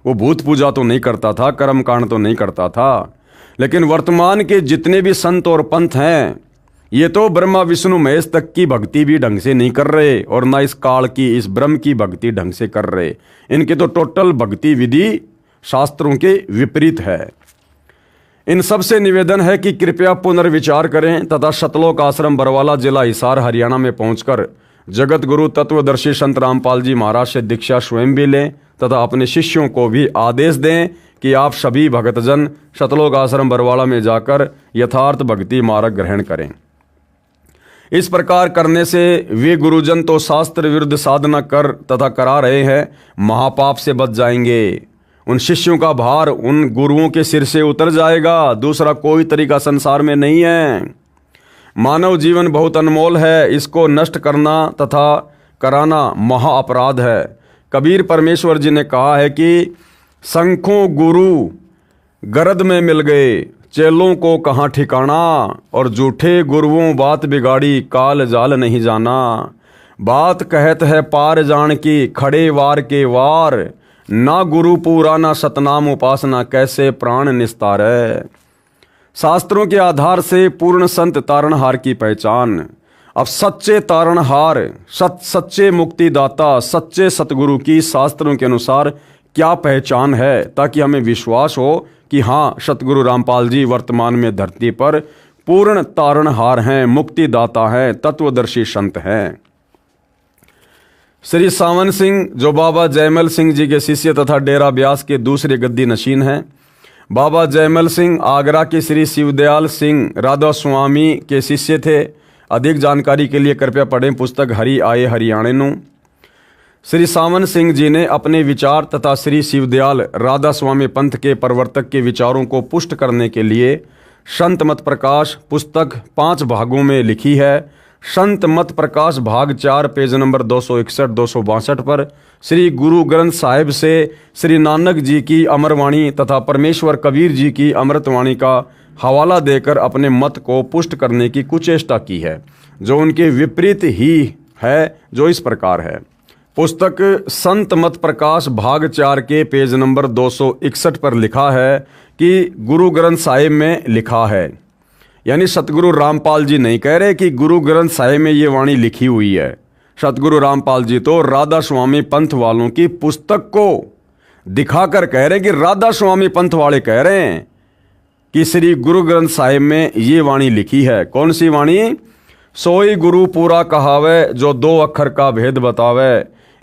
वो भूत पूजा तो नहीं करता था, कर्म कांड तो नहीं करता था। लेकिन वर्तमान के जितने भी संत और पंथ हैं, ये तो ब्रह्मा विष्णु महेश तक की भक्ति भी ढंग से नहीं कर रहे और ना इस काल की इस ब्रह्म की भक्ति ढंग से कर रहे। इनके तो टोटल भक्ति विधि शास्त्रों के विपरीत है। इन सब से निवेदन है कि कृपया पुनर्विचार करें तथा सतलोक आश्रम बरवाला जिला हिसार हरियाणा में पहुंचकर जगत गुरु तत्वदर्शी संत रामपाल जी महाराज से दीक्षा स्वयं भी लें तथा अपने शिष्यों को भी आदेश दें कि आप सभी भक्तजन सतलोक आश्रम बरवाला में जाकर यथार्थ भक्ति मार्ग ग्रहण करें। इस प्रकार करने से वे गुरुजन तो शास्त्र विरुद्ध साधना कर तथा करा रहे हैं, महापाप से बच जाएंगे। उन शिष्यों का भार उन गुरुओं के सिर से उतर जाएगा। दूसरा कोई तरीका संसार में नहीं है। मानव जीवन बहुत अनमोल है, इसको नष्ट करना तथा कराना महा अपराध है। कबीर परमेश्वर जी ने कहा है कि शंखों गुरु गरद में मिल गए, चेलों को कहाँ ठिकाना, और झूठे गुरुओं बात बिगाड़ी, काल जाल नहीं जाना। बात कहत है पार जान की, खड़े वार के वार, ना गुरु पूरा ना सतनाम उपासना, कैसे प्राण निस्तार है। शास्त्रों के आधार से पूर्ण संत तारणहार की पहचान। अब सच्चे तारणहार, सच्चे मुक्तिदाता, सच्चे सतगुरु की शास्त्रों के अनुसार क्या पहचान है, ताकि हमें विश्वास हो कि हाँ, सतगुरु रामपाल जी वर्तमान में धरती पर पूर्ण तारणहार हैं, मुक्तिदाता हैं, तत्वदर्शी संत हैं। श्री सावन सिंह जो बाबा जयमल सिंह जी के शिष्य तथा डेरा ब्यास के दूसरे गद्दी नशीन हैं। बाबा जयमल सिंह आगरा के श्री शिवदयाल सिंह राधा स्वामी के शिष्य थे। अधिक जानकारी के लिए कृपया पढ़ें पुस्तक हरि आए हरियाणे नु। श्री सावन सिंह जी ने अपने विचार तथा श्री शिवदयाल राधा स्वामी पंथ के प्रवर्तक के विचारों को पुष्ट करने के लिए संत मत प्रकाश पुस्तक 5 भागों में लिखी है। संत मत प्रकाश भाग 4 पेज नंबर 261-262 पर श्री गुरु ग्रंथ साहिब से श्री नानक जी की अमरवाणी तथा परमेश्वर कबीर जी की अमृतवाणी का हवाला देकर अपने मत को पुष्ट करने की कुचेष्टा की है, जो उनके विपरीत ही है, जो इस प्रकार है। पुस्तक संत मत प्रकाश भाग 4 के पेज नंबर 261 पर लिखा है कि गुरु ग्रंथ साहिब में लिखा है, यानी सतगुरु रामपाल जी नहीं कह रहे कि गुरु ग्रंथ साहिब में ये वाणी लिखी हुई है। सतगुरु रामपाल जी तो राधा स्वामी पंथ वालों की पुस्तक को दिखाकर कह रहे हैं कि राधा स्वामी पंथ वाले कह रहे हैं कि श्री गुरु ग्रंथ साहिब में ये वाणी लिखी है। कौन सी वाणी? सोई गुरु पूरा कहावे, जो 2 अक्षर का भेद बतावे,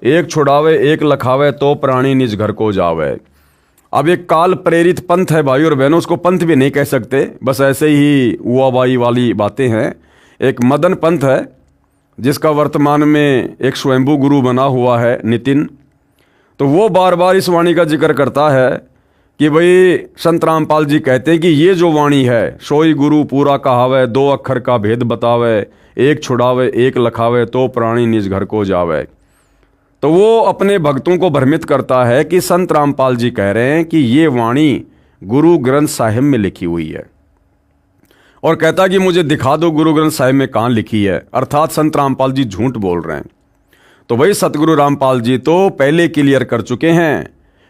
एक छुड़ावे एक लखावे, तो प्राणी निज घर को जावे। अब एक काल प्रेरित पंथ है भाई और बहनों, उसको पंथ भी नहीं कह सकते, बस ऐसे ही हुआबाई वाली बातें हैं। एक मदन पंथ है जिसका वर्तमान में एक स्वयंभू गुरु बना हुआ है नितिन, तो वो बार बार इस वाणी का जिक्र करता है कि भाई संत रामपाल जी कहते हैं कि ये जो वाणी है, सोई गुरु पूरा कहावे, 2 अक्षर का भेद बतावे, एक छुड़ावे एक लखावे, तो प्राणी निज घर को जावे। तो वो अपने भक्तों को भ्रमित करता है कि संत रामपाल जी कह रहे हैं कि ये वाणी गुरु ग्रंथ साहिब में लिखी हुई है, और कहता कि मुझे दिखा दो गुरु ग्रंथ साहिब में कहाँ लिखी है, अर्थात संत रामपाल जी झूठ बोल रहे हैं। तो भाई सतगुरु रामपाल जी तो पहले क्लियर कर चुके हैं,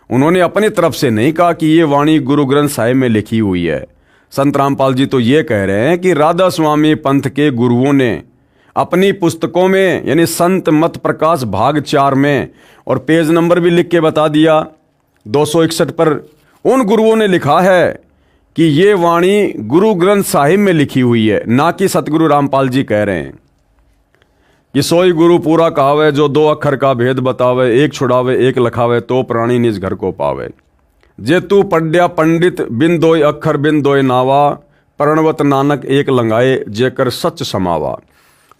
उन्होंने अपनी तरफ से नहीं कहा कि ये वाणी गुरु ग्रंथ साहिब में लिखी हुई है। संत रामपाल जी तो ये कह रहे हैं कि राधा स्वामी पंथ के गुरुओं ने अपनी पुस्तकों में, यानी संत मत प्रकाश भाग 4 में, और पेज नंबर भी लिख के बता दिया 261 पर, उन गुरुओं ने लिखा है कि ये वाणी गुरु ग्रंथ साहिब में लिखी हुई है, ना कि सतगुरु रामपाल जी कह रहे हैं कि सोई गुरु पूरा कहावे, जो 2 अक्षर का भेद बतावे, एक छुड़ावे एक लखावे, तो प्राणी निज घर को पावे। जे तू पढ़्या पंडित बिन 2 अक्षर बिन 2 नावा, प्रणवत नानक एक लंगाए, जेकर सच समावा।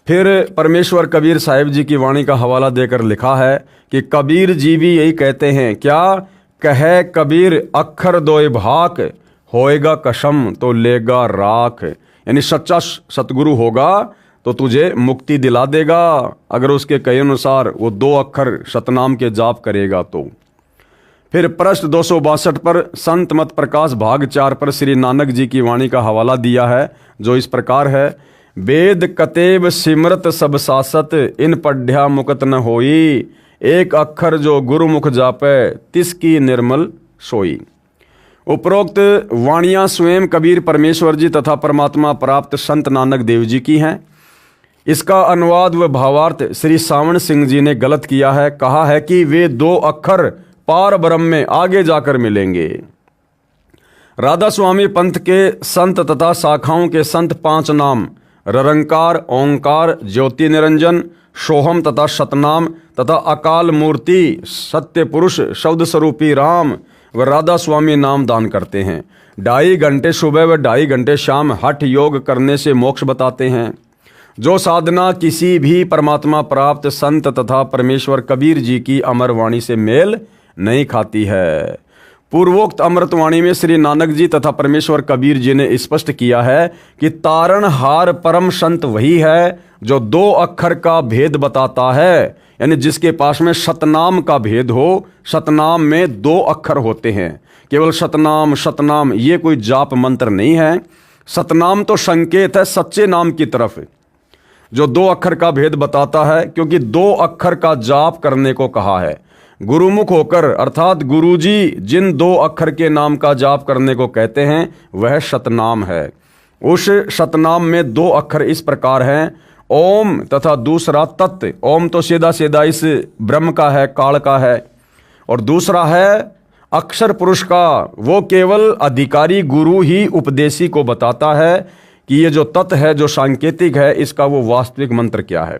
फिर परमेश्वर कबीर साहिब जी की वाणी का हवाला देकर लिखा है कि कबीर जी भी यही कहते हैं, क्या कहे कबीर अक्षर 2 भाक, होएगा कसम तो लेगा राख। यानी सच्चा सतगुरु होगा तो तुझे मुक्ति दिला देगा, अगर उसके कहे अनुसार वो 2 अक्षर सतनाम के जाप करेगा तो। फिर पृष्ठ 262 पर संत मत प्रकाश भाग 4 पर श्री नानक जी की वाणी का हवाला दिया है, जो इस प्रकार है। वेद कतेब सिमरत सब सासत, इन पढ़्या मुकत न होई, एक अक्षर जो गुरुमुख जापे, तिसकी निर्मल सोई। उपरोक्त वाणियाँ स्वयं कबीर परमेश्वर जी तथा परमात्मा प्राप्त संत नानक देव जी की हैं। इसका अनुवाद व भावार्थ श्री सावन सिंह जी ने गलत किया है, कहा है कि वे 2 अक्षर पार ब्रह्म में आगे जाकर मिलेंगे। राधा स्वामी पंथ के संत तथा शाखाओं के संत 5 नाम ररंकार, ओंकार, ज्योति निरंजन, सोहम तथा सतनाम तथा अकाल मूर्ति, सत्य पुरुष, शब्द स्वरूपी राम व राधा स्वामी नाम दान करते हैं। 2.5 घंटे सुबह व 2.5 घंटे शाम हठ योग करने से मोक्ष बताते हैं। जो साधना किसी भी परमात्मा प्राप्त संत तथा परमेश्वर कबीर जी की अमर वाणी से मेल नहीं खाती है। पूर्वोक्त अमृतवाणी में श्री नानक जी तथा परमेश्वर कबीर जी ने स्पष्ट किया है कि तारणहार परम संत वही है जो 2 अक्षर का भेद बताता है, यानी जिसके पास में शतनाम का भेद हो। शतनाम में 2 अक्षर होते हैं, केवल शतनाम शतनाम ये कोई जाप मंत्र नहीं है। शतनाम तो संकेत है सच्चे नाम की तरफ, जो 2 अक्षर का भेद बताता है, क्योंकि 2 अक्षर का जाप करने को कहा है। गुरुमुख होकर अर्थात गुरुजी जिन 2 अक्षर के नाम का जाप करने को कहते हैं वह शतनाम है। उस शतनाम में 2 अक्षर इस प्रकार हैं, ओम तथा दूसरा तत्। ओम तो सीधा सीधा इस ब्रह्म का है, काल का है, और दूसरा है अक्षर पुरुष का। वो केवल अधिकारी गुरु ही उपदेशी को बताता है कि ये जो तत् है, जो सांकेतिक है, इसका वो वास्तविक मंत्र क्या है।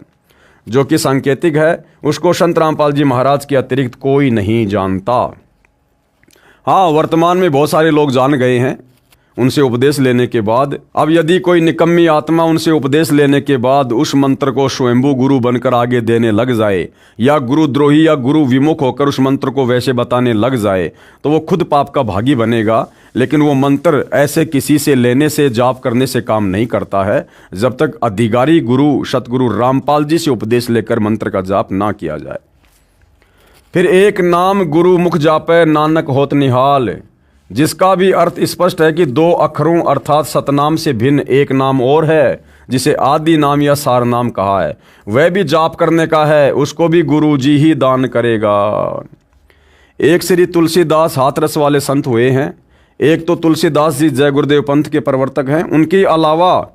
जो कि सांकेतिक है उसको संत रामपाल जी महाराज के अतिरिक्त कोई नहीं जानता। हाँ, वर्तमान में बहुत सारे लोग जान गए हैं उनसे उपदेश लेने के बाद। अब यदि कोई निकम्मी आत्मा उनसे उपदेश लेने के बाद उस मंत्र को स्वयंभू गुरु बनकर आगे देने लग जाए, या गुरुद्रोही या गुरु विमुख होकर उस मंत्र को वैसे बताने लग जाए, तो वो खुद पाप का भागी बनेगा। लेकिन वो मंत्र ऐसे किसी से लेने से, जाप करने से काम नहीं करता है, जब तक अधिकारी गुरु सतगुरु रामपाल जी से उपदेश लेकर मंत्र का जाप ना किया जाए। फिर एक नाम गुरु मुख जापै नानक होत निहाल, जिसका भी अर्थ स्पष्ट है कि 2 अक्षरों अर्थात सतनाम से भिन्न एक नाम और है, जिसे आदि नाम या सार नाम कहा है। वह भी जाप करने का है, उसको भी गुरु जी ही दान करेगा। एक श्री तुलसीदास हाथरस वाले संत हुए हैं। एक तो तुलसीदास जी जय गुरुदेव पंथ के प्रवर्तक हैं, उनके अलावा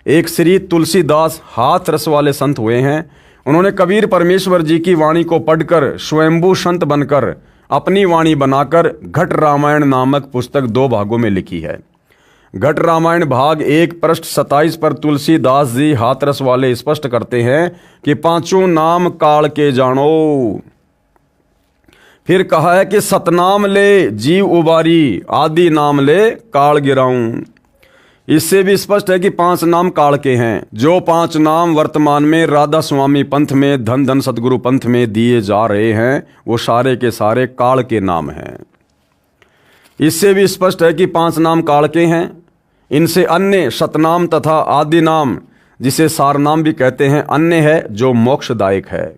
एक श्री तुलसीदास हाथरस वाले संत हुए हैं। उन्होंने कबीर परमेश्वर जी की वाणी को पढ़कर स्वयंभू संत बनकर अपनी वाणी बनाकर घट रामायण नामक पुस्तक 2 भागों में लिखी है। घट रामायण भाग 1 पृष्ठ 27 पर तुलसीदास जी हाथरस वाले स्पष्ट करते हैं कि 5 नाम काल के जानो। फिर कहा है कि सतनाम ले जीव उबारी, आदि नाम ले काल गिराऊं। इससे भी स्पष्ट है कि 5 नाम काल के हैं। जो 5 नाम वर्तमान में राधा स्वामी पंथ में, धन धन सतगुरु पंथ में दिए जा रहे हैं, वो सारे के सारे काल के नाम हैं। इससे भी स्पष्ट है कि 5 नाम काल के हैं। इनसे अन्य सतनाम तथा आदि नाम, जिसे सार नाम भी कहते हैं, अन्य है जो मोक्षदायक है।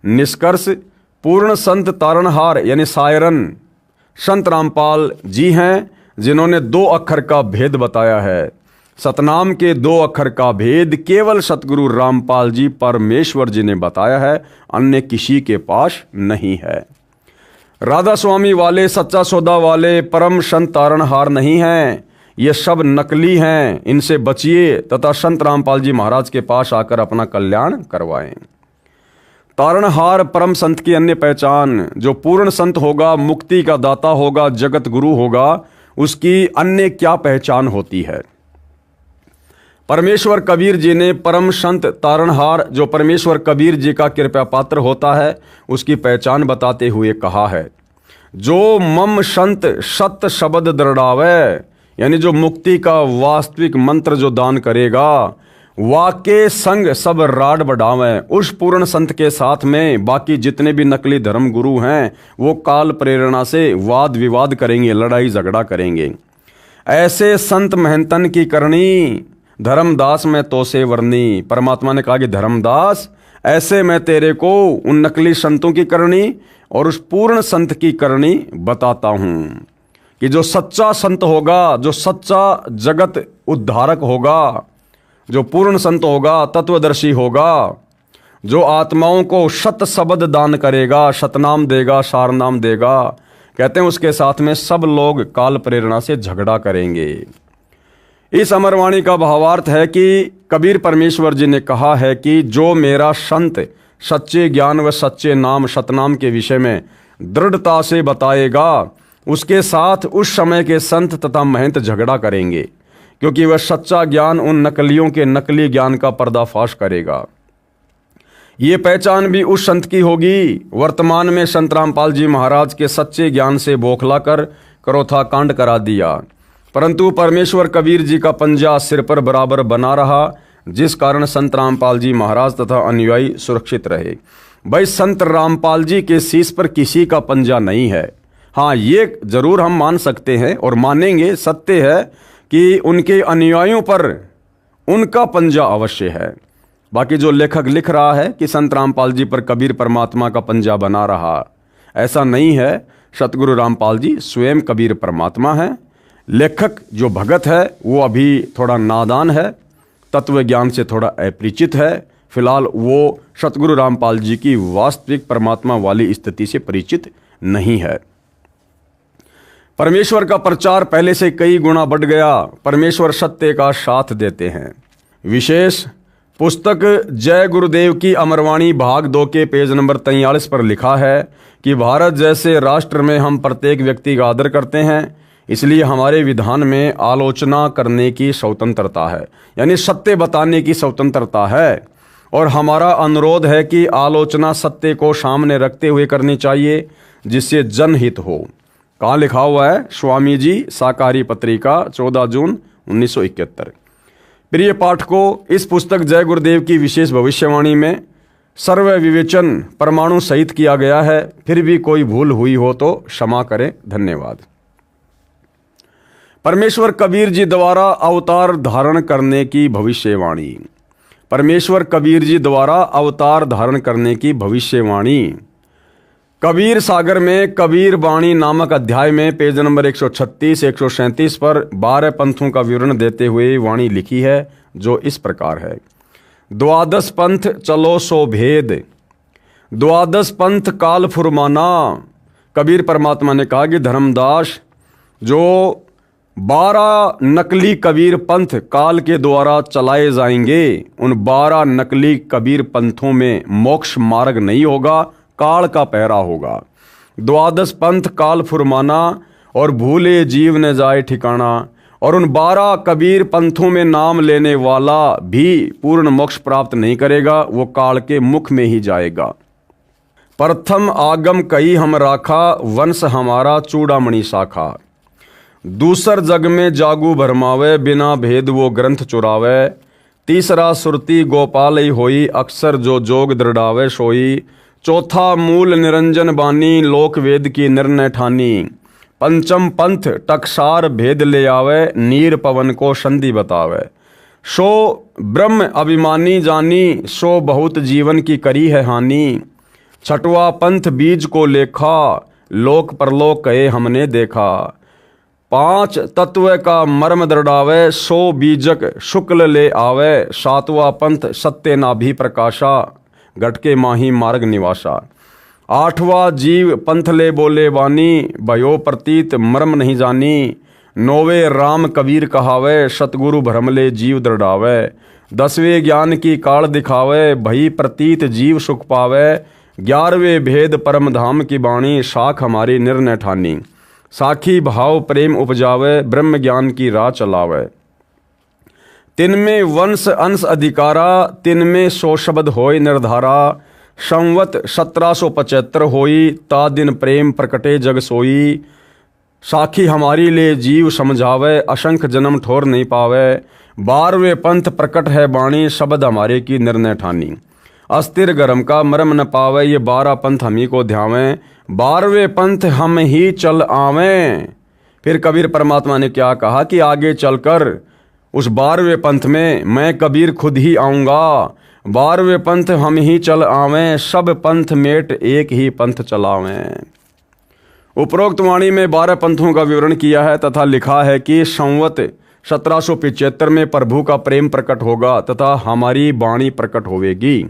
निष्कर्ष, पूर्ण संत तारणहार यानी सायरन संत रामपाल जी हैं, जिन्होंने 2 अक्षर का भेद बताया है। सतनाम के 2 अक्षर का भेद केवल सतगुरु रामपाल जी परमेश्वर जी ने बताया है, अन्य किसी के पास नहीं है। राधा स्वामी वाले, सच्चा सौदा वाले परम संत तारणहार नहीं हैं, ये सब नकली हैं। इनसे बचिए तथा संत रामपाल जी महाराज के पास आकर अपना कल्याण करवाएं। तारणहार परम संत की अन्य पहचान, जो पूर्ण संत होगा, मुक्ति का दाता होगा, जगत गुरु होगा, उसकी अन्य क्या पहचान होती है। परमेश्वर कबीर जी ने परम संत तारणहार, जो परमेश्वर कबीर जी का कृपा पात्र होता है, उसकी पहचान बताते हुए कहा है, जो मम संत सत्य शब्द दृढ़ावे, यानी जो मुक्ति का वास्तविक मंत्र जो दान करेगा, वाके संग सब राड बढ़ावें। उस पूर्ण संत के साथ में बाकी जितने भी नकली धर्म गुरु हैं, वो काल प्रेरणा से वाद विवाद करेंगे, लड़ाई झगड़ा करेंगे। ऐसे संत महंतन की करनी, धर्मदास में तो से वर्णी। परमात्मा ने कहा कि धर्मदास, ऐसे मैं तेरे को उन नकली संतों की करनी और उस पूर्ण संत की करनी बताता हूं, कि जो सच्चा संत होगा, जो सच्चा जगत उद्धारक होगा, जो पूर्ण संत होगा, तत्वदर्शी होगा, जो आत्माओं को सत शब्द दान करेगा, सतनाम देगा, सार नाम देगा, कहते हैं उसके साथ में सब लोग काल प्रेरणा से झगड़ा करेंगे। इस अमरवाणी का भावार्थ है कि कबीर परमेश्वर जी ने कहा है कि जो मेरा संत सच्चे ज्ञान व सच्चे नाम सतनाम के विषय में दृढ़ता से बताएगा, उसके साथ उस समय के संत तथा महंत झगड़ा करेंगे, क्योंकि वह सच्चा ज्ञान उन नकलियों के नकली ज्ञान का पर्दाफाश करेगा। ये पहचान भी उस संत की होगी। वर्तमान में संत रामपाल जी महाराज के सच्चे ज्ञान से बौखला कर करोथा कांड करा दिया, परंतु परमेश्वर कबीर जी का पंजा सिर पर बराबर बना रहा, जिस कारण संत रामपाल जी महाराज तथा अनुयायी सुरक्षित रहे। भाई, संत रामपाल जी के शीश पर किसी का पंजा नहीं है। हाँ, ये जरूर हम मान सकते हैं और मानेंगे, सत्य है कि उनके अनुयायियों पर उनका पंजा अवश्य है। बाकी जो लेखक लिख रहा है कि संत रामपाल जी पर कबीर परमात्मा का पंजा बना रहा, ऐसा नहीं है। सतगुरु रामपाल जी स्वयं कबीर परमात्मा है। लेखक जो भगत है वो अभी थोड़ा नादान है, तत्व ज्ञान से थोड़ा अपरिचित है। फिलहाल वो सतगुरु रामपाल जी की वास्तविक परमात्मा वाली स्थिति से परिचित नहीं है। परमेश्वर का प्रचार पहले से कई गुना बढ़ गया। परमेश्वर सत्य का साथ देते हैं। विशेष पुस्तक जय गुरुदेव की अमरवाणी भाग 2 के पेज नंबर 43 पर लिखा है कि भारत जैसे राष्ट्र में हम प्रत्येक व्यक्ति का आदर करते हैं, इसलिए हमारे विधान में आलोचना करने की स्वतंत्रता है, यानी सत्य बताने की स्वतंत्रता है। और हमारा अनुरोध है कि आलोचना सत्य को सामने रखते हुए करनी चाहिए, जिससे जनहित हो। कहाँ लिखा हुआ है? स्वामी जी, साकारी पत्रिका, 14 जून 1971। प्रिय पाठकों, इस पुस्तक जय गुरुदेव की विशेष भविष्यवाणी में सर्व विवेचन परमाणु सहित किया गया है। फिर भी कोई भूल हुई हो तो क्षमा करें। धन्यवाद। परमेश्वर कबीर जी द्वारा अवतार धारण करने की भविष्यवाणी। परमेश्वर कबीर जी द्वारा अवतार धारण करने की भविष्यवाणी। कबीर सागर में कबीर वाणी नामक अध्याय में पेज नंबर 136-137 पर 12 पंथों का विवरण देते हुए वाणी लिखी है, जो इस प्रकार है। द्वादश पंथ चलो सो भेद, द्वादश पंथ काल फुरमाना। कबीर परमात्मा ने कहा कि धर्मदास, जो 12 नकली कबीर पंथ काल के द्वारा चलाए जाएंगे, उन 12 नकली कबीर पंथों में मोक्ष मार्ग नहीं होगा, काल का पहरा होगा। द्वादश पंथ काल फुरमाना और भूले जीव न जाए ठिकाना। और उन 12 कबीर पंथों में नाम लेने वाला भी पूर्ण मोक्ष प्राप्त नहीं करेगा, वो काल के मुख में ही जाएगा। प्रथम आगम कही हम राखा, वंश हमारा चूड़ामणि शाखा। दूसर जग में जागू भरमावे, बिना भेद वो ग्रंथ चुरावे। तीसरा सुरती गोपाल ही होई, अक्सर जो जोग दृढ़ावे सोई। चौथा मूल निरंजन बानी, लोक वेद की निर्णय ठानी। पंचम पंथ टकसार भेद ले आवे, नीर पवन को संधि बतावे। सो ब्रह्म अभिमानी जानी, सो बहुत जीवन की करी है हानि। छठवा पंथ बीज को लेखा, लोक परलोक कहे हमने देखा। 5 तत्व का मर्म दृढ़ावे, 100 बीजक शुक्ल ले आवे। 7वां पंथ सत्य नाभि प्रकाशा, घटके माही मार्ग निवासा। 8वां जीव पंथ ले बोले वानी, भयो प्रतीत मर्म नहीं जानी। 9वें राम कबीर कहावे, सतगुरु भ्रम ले जीव दृढ़ावे। 10वें ज्ञान की काल दिखावे, भई प्रतीत जीव सुख पावे। 11वें भेद परम धाम की बाणी, शाख हमारी निर्णय ठानी। साखी भाव प्रेम उपजावे, ब्रह्म ज्ञान की राह चलावे। तिनमें वंश अंश अधिकारा, तिनमें 100 शब्द होय निर्धारा। संवत 1775 होई, ता दिन प्रेम प्रकटे जग सोई। साखी हमारी ले जीव समझावे, असंख्य जन्म ठोर नहीं पावे। 12वें पंथ प्रकट है बाणी, शब्द हमारे की निर्णय ठानी। अस्थिर गरम का मरम न पावे, ये 12 पंथ हम ही को ध्यावें। 12वें पंथ हम ही चल आवें। फिर कबीर परमात्मा ने क्या कहा कि आगे चलकर उस 12वें पंथ में मैं कबीर खुद ही आऊँगा। 12वें पंथ हम ही चल आवें, सब पंथ मेट एक ही पंथ चलावें। उपरोक्त वाणी में 12 पंथों का विवरण किया है तथा लिखा है कि संवत 1775 में प्रभु का प्रेम प्रकट होगा तथा हमारी वाणी प्रकट होवेगी।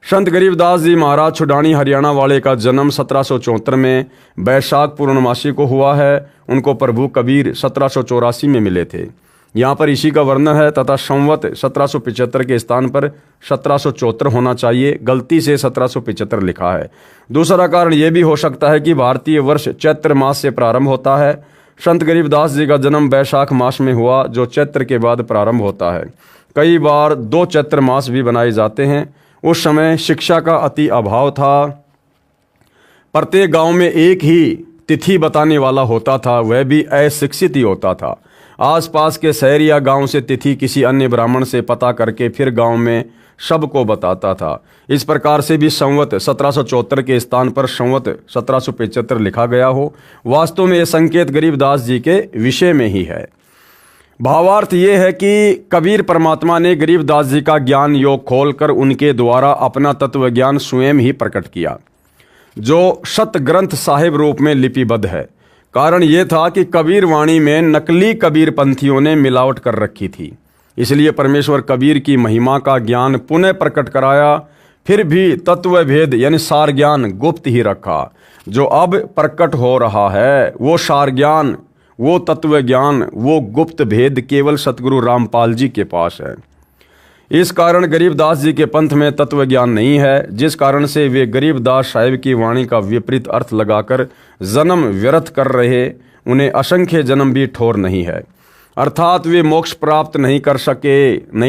संत गरीबदास जी महाराज छुडानी हरियाणा वाले का जन्म 1774 में बैसाख पूर्णमासी को हुआ है। उनको प्रभु कबीर 1784 में मिले थे। यहाँ पर इसी का वर्णन है तथा संवत 1775 के स्थान पर 1774 होना चाहिए, गलती से 1775 लिखा है। दूसरा कारण यह भी हो सकता है कि भारतीय वर्ष चैत्र मास से प्रारंभ होता है। संत गरीबदास जी का जन्म बैसाख मास में हुआ, जो चैत्र के बाद प्रारंभ होता है। कई बार 2 चैत्र मास भी बनाए जाते हैं। उस समय शिक्षा का अति अभाव था। प्रत्येक गांव में एक ही तिथि बताने वाला होता था, वह भी अशिक्षित ही होता था। आसपास के शहर या गांव से तिथि किसी अन्य ब्राह्मण से पता करके फिर गांव में सबको बताता था। इस प्रकार से भी संवत 1774 के स्थान पर संवत 1775 लिखा गया हो। वास्तव में यह संकेत गरीबदास जी के विषय में ही है। भावार्थ ये है कि कबीर परमात्मा ने गरीबदास जी का ज्ञान योग खोलकर उनके द्वारा अपना तत्व ज्ञान स्वयं ही प्रकट किया, जो शत ग्रंथ साहिब रूप में लिपिबद्ध है। कारण ये था कि कबीर वाणी में नकली कबीर पंथियों ने मिलावट कर रखी थी, इसलिए परमेश्वर कबीर की महिमा का ज्ञान पुनः प्रकट कराया। फिर भी तत्व भेद यानी सार ज्ञान गुप्त ही रखा। जो अब प्रकट हो रहा है वो सार ज्ञान, वो तत्व ज्ञान, वो गुप्त भेद केवल सतगुरु रामपाल जी के पास है। इस कारण गरीबदास जी के पंथ में तत्व ज्ञान नहीं है, जिस कारण से वे गरीबदास साहिब की वाणी का विपरीत अर्थ लगाकर जन्म व्यर्थ कर रहे, उन्हें असंख्य जन्म भी ठोर नहीं है। अर्थात वे मोक्ष प्राप्त नहीं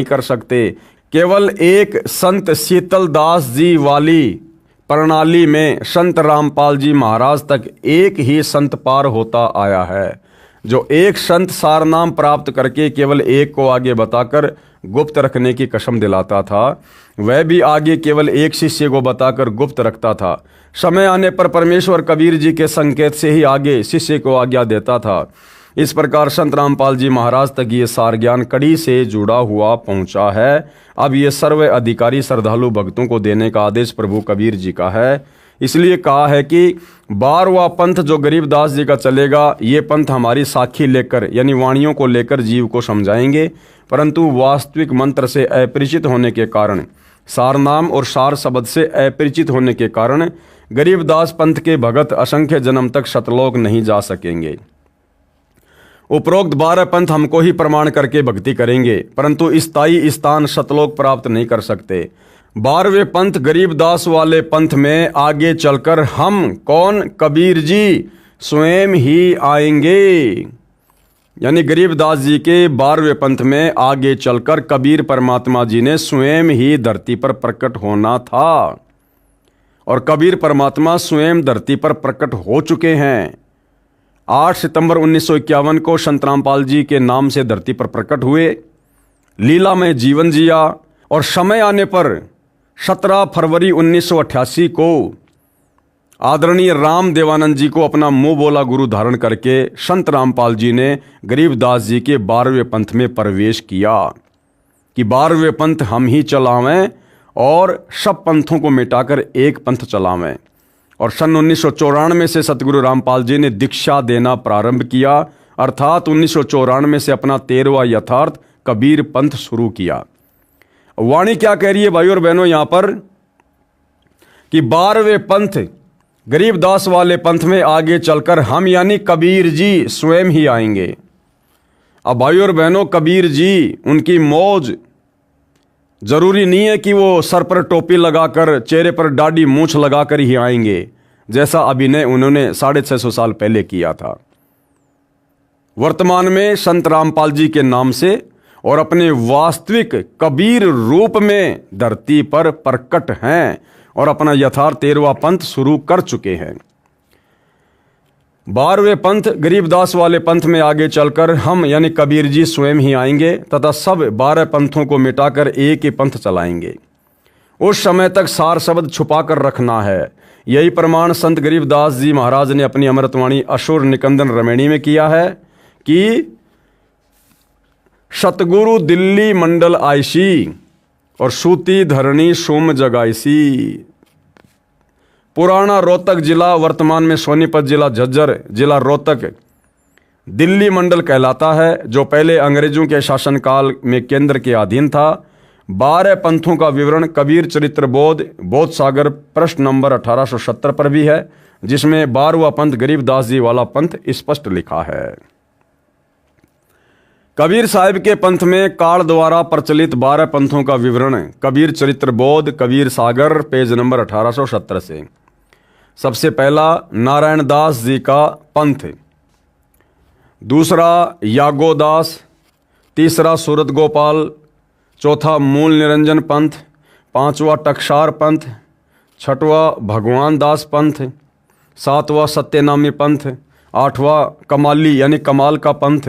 कर सकते। केवल एक संत शीतल दास जी वाली प्रणाली में संत रामपाल जी महाराज तक एक ही संत पार होता आया है, जो एक संत सारनाम प्राप्त करके केवल एक को आगे बताकर गुप्त रखने की कसम दिलाता था। वह भी आगे केवल एक शिष्य को बताकर गुप्त रखता था। समय आने पर परमेश्वर कबीर जी के संकेत से ही आगे शिष्य को आज्ञा देता था। इस प्रकार संत रामपाल जी महाराज तक ये सार ज्ञान कड़ी से जुड़ा हुआ पहुंचा है। अब ये सर्व अधिकारी श्रद्धालु भक्तों को देने का आदेश प्रभु कबीर जी का है। इसलिए कहा है कि 12वां पंथ जो गरीबदास जी का चलेगा, ये पंथ हमारी साखी लेकर यानी वाणियों को लेकर जीव को समझाएंगे, परंतु वास्तविक मंत्र से अपरिचित होने के कारण, सार नाम और सार शब्द से अपरिचित होने के कारण गरीबदास पंथ के भगत असंख्य जन्म तक सतलोक नहीं जा सकेंगे। उपरोक्त 12 पंथ हमको ही प्रमाण करके भक्ति करेंगे, परंतु स्थायी स्थान सतलोक प्राप्त नहीं कर सकते। 12वें पंथ गरीबदास वाले पंथ में आगे चलकर हम कौन, कबीर जी स्वयं ही आएंगे। यानी गरीबदास जी के 12वें पंथ में आगे चलकर कबीर परमात्मा जी ने स्वयं ही धरती पर प्रकट होना था, और कबीर परमात्मा स्वयं धरती पर प्रकट हो चुके हैं। 8 सितंबर 1951 को संत रामपाल जी के नाम से धरती पर प्रकट हुए, लीला में जीवन जिया, और समय आने पर 17 फरवरी 1988 को आदरणीय राम देवानंद जी को अपना मुंह बोला गुरु धारण करके संत रामपाल जी ने गरीबदास जी के 12वें पंथ में प्रवेश किया कि 12वें पंथ हम ही चलावें और सब पंथों को मिटाकर एक पंथ चलावें। और सन 1994 से सतगुरु रामपाल जी ने दीक्षा देना प्रारंभ किया, अर्थात 1994 से अपना 13वां यथार्थ कबीर पंथ शुरू किया। वाणी क्या कह रही है भाई और बहनों यहाँ पर कि 12वें पंथ गरीबदास वाले पंथ में आगे चलकर हम यानी कबीर जी स्वयं ही आएंगे। अब भाई और बहनों, कबीर जी उनकी मौज जरूरी नहीं है कि वो सर पर टोपी लगाकर चेहरे पर दाढ़ी मूंछ लगाकर ही आएंगे, जैसा अभिनय उन्होंने 650 साल पहले किया था। वर्तमान में संत रामपाल जी के नाम से और अपने वास्तविक कबीर रूप में धरती पर प्रकट हैं और अपना यथार्थ 13वां पंथ शुरू कर चुके हैं। 12वें पंथ गरीबदास वाले पंथ में आगे चलकर हम यानी कबीर जी स्वयं ही आएंगे तथा सब 12 पंथों को मिटाकर एक ही पंथ चलाएंगे। उस समय तक सार शब्द छुपा कर रखना है। यही प्रमाण संत गरीबदास जी महाराज ने अपनी अमृतवाणी असुर निकंदन रमणी में किया है कि सतगुरु दिल्ली मंडल आईसी और सूती धरणी सोम जगाईसी। पुराना रोहतक जिला, वर्तमान में सोनीपत जिला, झज्जर जिला, रोहतक दिल्ली मंडल कहलाता है, जो पहले अंग्रेजों के शासनकाल में केंद्र के अधीन था। 12 पंथों का विवरण कबीर चरित्र बोध सागर प्रश्न नंबर 1870 पर भी है, जिसमें 12वां पंथ गरीबदास जी वाला पंथ स्पष्ट लिखा है। कबीर साहिब के पंथ में काल द्वारा प्रचलित 12 पंथों का विवरण कबीर चरित्र बोध कबीर सागर पेज नंबर 1870 से। सबसे पहला नारायण दास जी का पंथ, दूसरा यागोदास, तीसरा सूरत गोपाल, चौथा मूल निरंजन पंथ, पांचवा टकसार पंथ, छठवां भगवान दास पंथ, सातवां सत्यनामी पंथ, आठवां कमाली यानी कमाल का पंथ,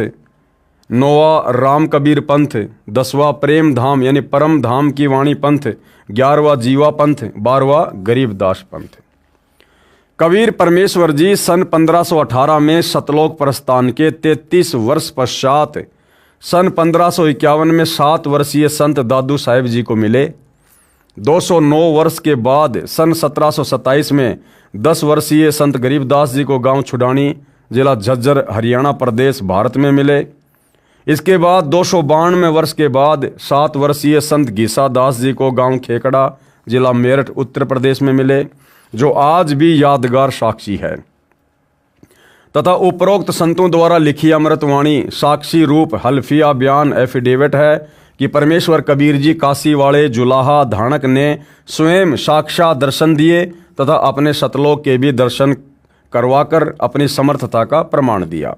9वां राम कबीर पंथ, 10वां प्रेम धाम यानी परम धाम की वाणी पंथ, 11वां जीवा पंथ, 12वां गरीबदास पंथ। कबीर परमेश्वर जी सन 1518 में सतलोक प्रस्थान के 33 वर्ष पश्चात सन 1551 में 7 वर्षीय संत दादू साहेब जी को मिले। 209 वर्ष के बाद सन 1727 में 10 वर्षीय संत गरीबदास जी को गांव छुडानी, जिला झज्जर, हरियाणा प्रदेश, भारत में मिले। इसके बाद 292 वर्ष के बाद 7 वर्षीय संत गीसा दास जी को गांव खेकड़ा, जिला मेरठ, उत्तर प्रदेश में मिले, जो आज भी यादगार साक्षी है। तथा उपरोक्त संतों द्वारा लिखी अमृतवाणी साक्षी रूप हल्फिया बयान एफिडेविट है कि परमेश्वर कबीर जी काशी वाले जुलाहा धानक ने स्वयं साक्षात दर्शन दिए तथा अपने सतलोक के भी दर्शन करवाकर अपनी समर्थता का प्रमाण दिया।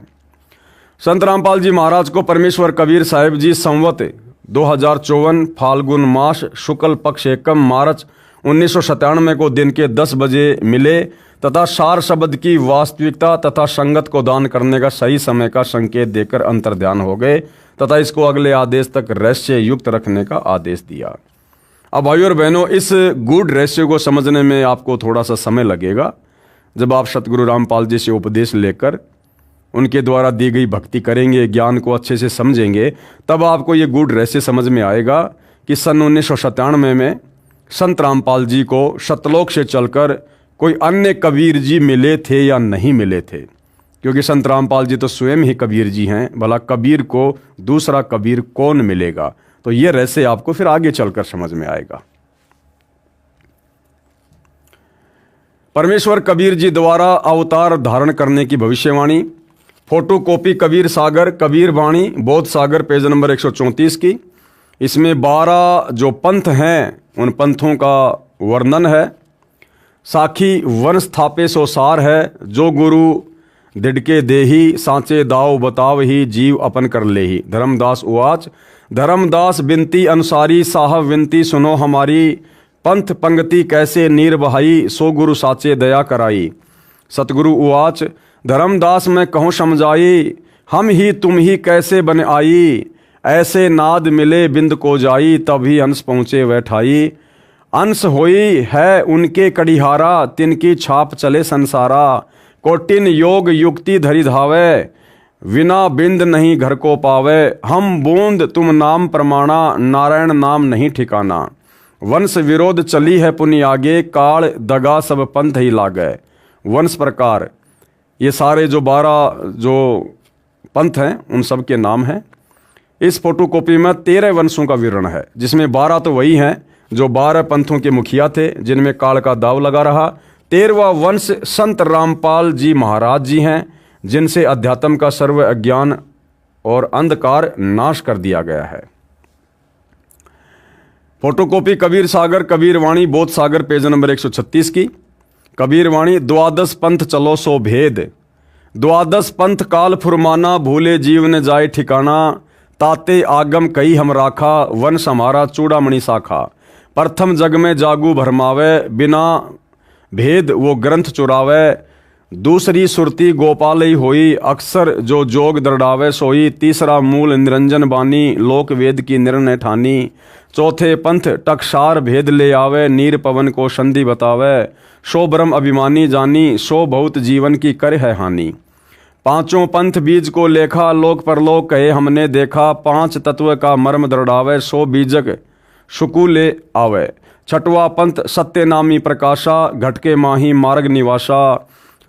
संत रामपाल जी महाराज को परमेश्वर कबीर साहिब जी संवत 2054 फाल्गुन मास शुक्ल पक्ष एकम मार्च 1997 को दिन के 10 बजे मिले तथा सार शब्द की वास्तविकता तथा संगत को दान करने का सही समय का संकेत देकर अंतर्ध्यान हो गए तथा इसको अगले आदेश तक रहस्य युक्त रखने का आदेश दिया। अब भाइयों और बहनों, इस गूढ़ रहस्य को समझने में आपको थोड़ा सा समय लगेगा। जब आप सतगुरु रामपाल जी से उपदेश लेकर उनके द्वारा दी गई भक्ति करेंगे, ज्ञान को अच्छे से समझेंगे, तब आपको ये गूढ़ रहस्य समझ में आएगा कि सन 1997 में संत रामपाल जी को सतलोक से चलकर कोई अन्य कबीर जी मिले थे या नहीं मिले थे, क्योंकि संत रामपाल जी तो स्वयं ही कबीर जी हैं। भला कबीर को दूसरा कबीर कौन मिलेगा? तो ये रहस्य आपको फिर आगे चलकर समझ में आएगा। परमेश्वर कबीर जी द्वारा अवतार धारण करने की भविष्यवाणी, फोटो कॉपी कबीर सागर कबीर वाणी बोध सागर पेज नंबर 134 की। इसमें 12 जो पंथ हैं उन पंथों का वर्णन है। साखी वन स्थापे सो सार है, जो गुरु दिड़के देही सांचे दाव बताव ही जीव अपन कर ले ही। धर्मदास उवाच, धर्मदास बिनती अनुसारी साहब विनती सुनो हमारी, पंथ पंक्ति कैसे नीर बहाई सो गुरु साचे दया कराई। सतगुरु उवाच, धर्मदास मैं कहूँ समझाई, हम ही तुम ही कैसे बन आई, ऐसे नाद मिले बिंद को जाई तभी हंस पहुँचे वह ठाई। अंश होई है उनके कड़िहारा, तिनकी छाप चले संसारा, कोटिन योग युक्ति धरि धावे, विना बिंद नहीं घर को पावे। हम बूंद तुम नाम प्रमाणा, नारायण नाम नहीं ठिकाना। वंश विरोध चली है पुनि आगे, काल दगा सब पंथ ही लागे। वंश प्रकार, ये सारे जो 12 जो पंथ हैं उन सब के नाम हैं। इस फोटोकॉपी में 13 वंशों का विवरण है, जिसमें 12 तो वही हैं जो 12 पंथों के मुखिया थे, जिनमें काल का दाव लगा रहा। 13वां वंश संत रामपाल जी महाराज जी हैं, जिनसे अध्यात्म का सर्व अज्ञान और अंधकार नाश कर दिया गया है। फोटोकॉपी कबीर सागर कबीर वाणी बोध सागर पेज नंबर 136 की। कबीर वाणी, द्वादश पंथ चलो सो भेद, द्वादश पंथ काल फुरमाना, भूले जीव ने जाए ठिकाना, ताते आगम कई हम राखा, वंश हमारा चूड़ामणि शाखा। प्रथम जग में जागू भरमावे, बिना भेद वो ग्रंथ चुरावे, दूसरी सुरती गोपाल ही होई, अक्सर जो जोग दृढ़ावे सोई। तीसरा मूल निरंजन बानी, लोक वेद की निर्णय ठानी। चौथे पंथ टकसार भेद ले आवे, नीर पवन को संधि बतावे, सो ब्रह्म अभिमानी जानी, सो बहुत जीवन की कर है हानि। पांचों पंथ बीज को लेखा, लोक परलोक कहे हमने देखा, 5 तत्व का मर्म दृढ़ावे, सो बीजक सुकु ले आवे। छठवां पंथ सत्य नामी प्रकाशा, घटके माही मार्ग निवासा।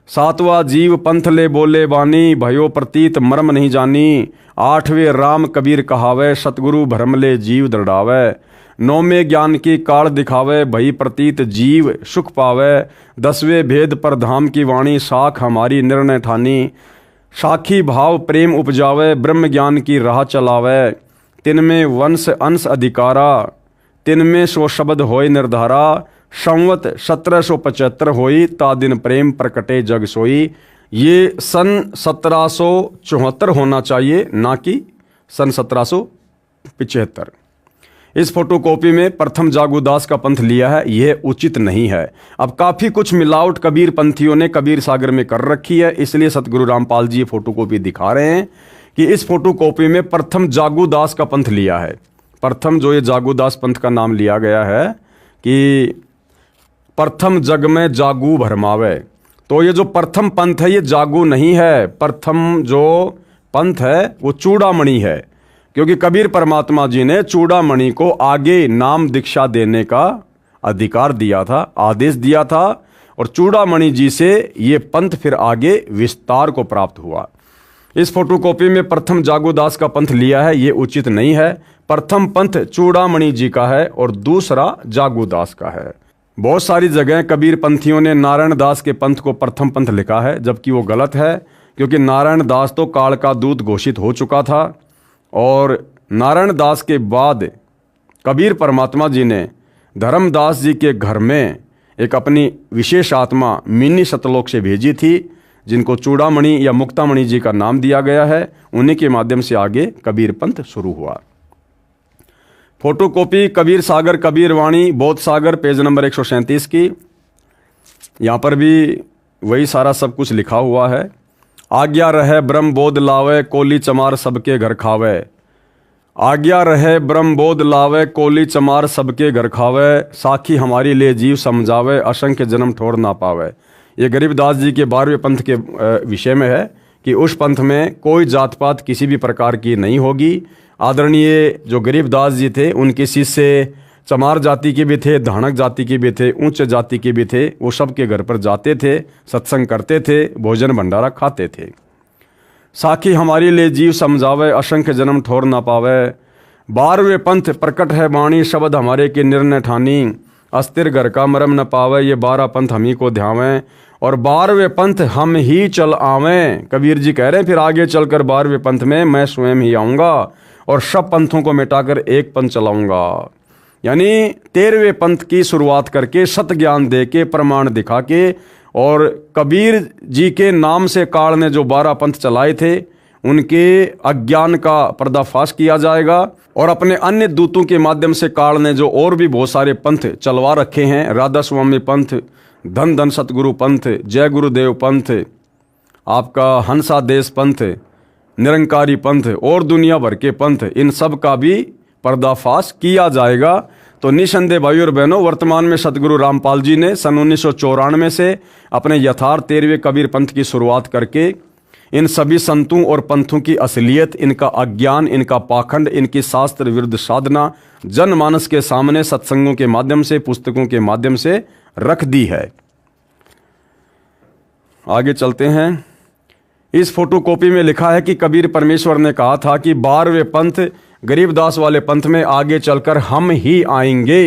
7वां जीव पंथ ले बोले बानी, भयो प्रतीत मर्म नहीं जानी। 8वें राम कबीर कहावे, सतगुरु भरम ले जीव दृढ़ावे। 9वें ज्ञान की काल दिखावे, भई प्रतीत जीव सुख पावे। 10वें भेद पर धाम की वाणी, साख हमारी निर्णय ठानी। साखी भाव प्रेम उपजावे, ब्रह्म ज्ञान की राह चलावे। 3वें वंश अंश अधिकारा, 3वें सो शब्द होय निर्धारा। संवत 1775 होई, ता दिन प्रेम प्रकटे जग सोई। ये सन 1774 होना चाहिए, ना कि सन 1775। इस फोटोकॉपी में प्रथम जागूदास का पंथ लिया है, यह उचित नहीं है। अब काफ़ी कुछ मिलावट कबीर पंथियों ने कबीर सागर में कर रखी है, इसलिए सतगुरु रामपाल जी ये फोटोकॉपी दिखा रहे हैं कि इस फोटोकॉपी में प्रथम जागूदास का पंथ लिया है। प्रथम जो ये जागूदास पंथ का नाम लिया गया है कि प्रथम जग में जागू भरमावे, तो ये जो प्रथम पंथ है ये जागू नहीं है। प्रथम जो पंथ है वो चूड़ामणि है, क्योंकि कबीर परमात्मा जी ने चूड़ामणि को आगे नाम दीक्षा देने का अधिकार दिया था, आदेश दिया था, और चूड़ामणि जी से ये पंथ फिर आगे विस्तार को प्राप्त हुआ। इस फोटोकॉपी में प्रथम जागूदास का पंथ लिया है, ये उचित नहीं है। प्रथम पंथ चूड़ामणि जी का है और दूसरा जागूदास का है। बहुत सारी जगह कबीर पंथियों ने नारायण दास के पंथ को प्रथम पंथ लिखा है, जबकि वो गलत है, क्योंकि नारायण दास तो काल का दूत घोषित हो चुका था, और नारायण दास के बाद कबीर परमात्मा जी ने धर्मदास जी के घर में एक अपनी विशेष आत्मा मिनी सतलोक से भेजी थी, जिनको चूड़ामणि या मुक्तामणि जी का नाम दिया गया है। उन्हीं के माध्यम से आगे कबीर पंथ शुरू हुआ। फोटोकॉपी कबीर सागर कबीर वाणी बोध सागर पेज नंबर 137 की। यहाँ पर भी वही सारा सब कुछ लिखा हुआ है। आज्ञा रहे ब्रह्म बोध लावे, कोली चमार सबके घर खावे। आज्ञा रहे ब्रह्म बोध लावे, कोली चमार सबके घर खावे। साखी हमारी ले जीव समझावे, असंख्य जन्म ठोर ना पावे। ये गरीबदास जी के 12वें पंथ के विषय में है कि उस पंथ में कोई जात पात किसी भी प्रकार की नहीं होगी। आदरणीय जो गरीबदास जी थे उनके शिष्य चमार जाति के भी थे, धानक जाति के भी थे, उच्च जाति के भी थे। वो सबके घर पर जाते थे, सत्संग करते थे, भोजन भंडारा खाते थे। साखी हमारी ले जीव समझावे, असंख्य जन्म ठोर ना पावे। 12वें पंथ प्रकट है वाणी, शब्द हमारे के निर्णय ठानी। अस्थिर घर का मरम न पावे, ये 12 पंथ हम ही को ध्यावें, और 12वें पंथ हम ही चल आवें। कबीर जी कह रहे हैं फिर आगे चलकर 12वें पंथ में मैं स्वयं ही आऊँगा और सब पंथों को मिटाकर एक पंथ चलाऊँगा। यानी 13वें पंथ की शुरुआत करके सत ज्ञान दे के प्रमाण दिखा के, और कबीर जी के नाम से काल ने जो 12 पंथ चलाए थे उनके अज्ञान का पर्दाफाश किया जाएगा, और अपने अन्य दूतों के माध्यम से काल ने जो और भी बहुत सारे पंथ चलवा रखे हैं, राधा स्वामी पंथ, धन धन सतगुरु पंथ, जय गुरुदेव पंथ, आपका हंसा देश पंथ, निरंकारी पंथ और दुनिया भर के पंथ, इन सब का भी पर्दाफाश किया जाएगा। तो निसंदेह भाई और बहनों, वर्तमान में सतगुरु रामपाल जी ने सन 1994 से अपने यथार्थ 13वें कबीर पंथ की शुरुआत करके इन सभी संतों और पंथों की असलियत, इनका अज्ञान, इनका पाखंड, इनकी शास्त्र विरुद्ध साधना जनमानस के सामने सत्संगों के माध्यम से, पुस्तकों के माध्यम से रख दी है। आगे चलते हैं। इस फोटोकॉपी में लिखा है कि कबीर परमेश्वर ने कहा था कि 12वें पंथ गरीबदास वाले पंथ में आगे चलकर हम ही आएंगे,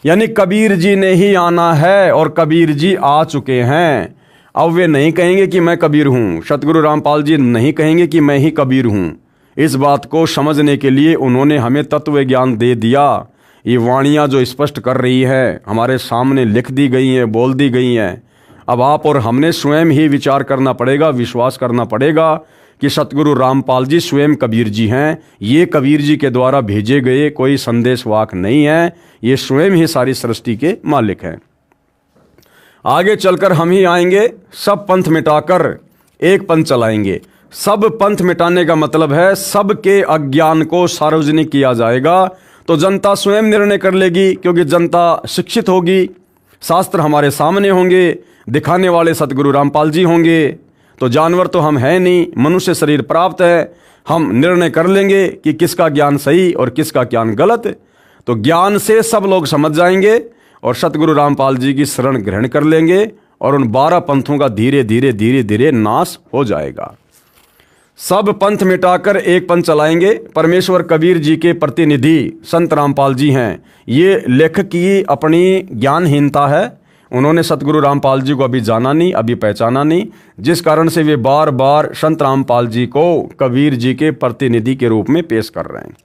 यानी कबीर जी ने ही आना है, और कबीर जी आ चुके हैं। अब वे नहीं कहेंगे कि मैं कबीर हूँ, सतगुरु रामपाल जी नहीं कहेंगे कि मैं ही कबीर हूँ। इस बात को समझने के लिए उन्होंने हमें तत्व ज्ञान दे दिया। ये वाणियाँ जो स्पष्ट कर रही है हमारे सामने लिख दी गई हैं, बोल दी गई हैं। अब आप और हमने स्वयं ही विचार करना पड़ेगा, विश्वास करना पड़ेगा कि सतगुरु रामपाल जी स्वयं कबीर जी हैं। ये कबीर जी के द्वारा भेजे गए कोई संदेशवाहक नहीं है, ये स्वयं ही सारी सृष्टि के मालिक हैं। आगे चलकर हम ही आएंगे, सब पंथ मिटाकर एक पंथ चलाएंगे। सब पंथ मिटाने का मतलब है सबके अज्ञान को सार्वजनिक किया जाएगा। तो जनता स्वयं निर्णय कर लेगी, क्योंकि जनता शिक्षित होगी, शास्त्र हमारे सामने होंगे, दिखाने वाले सतगुरु रामपाल जी होंगे। तो जानवर तो हम हैं नहीं, मनुष्य शरीर प्राप्त है, हम निर्णय कर लेंगे कि किसका ज्ञान सही और किसका ज्ञान गलत। तो ज्ञान से सब लोग समझ जाएंगे और सतगुरु रामपाल जी की शरण ग्रहण कर लेंगे, और उन 12 पंथों का धीरे धीरे धीरे धीरे नाश हो जाएगा। सब पंथ मिटाकर एक पंथ चलाएंगे। परमेश्वर कबीर जी के प्रतिनिधि संत रामपाल जी हैं। ये लेखक की अपनी ज्ञानहीनता है, उन्होंने सतगुरु रामपाल जी को अभी जाना नहीं, अभी पहचाना नहीं, जिस कारण से वे बार बार संत रामपाल जी को कबीर जी के प्रतिनिधि के रूप में पेश कर रहे हैं।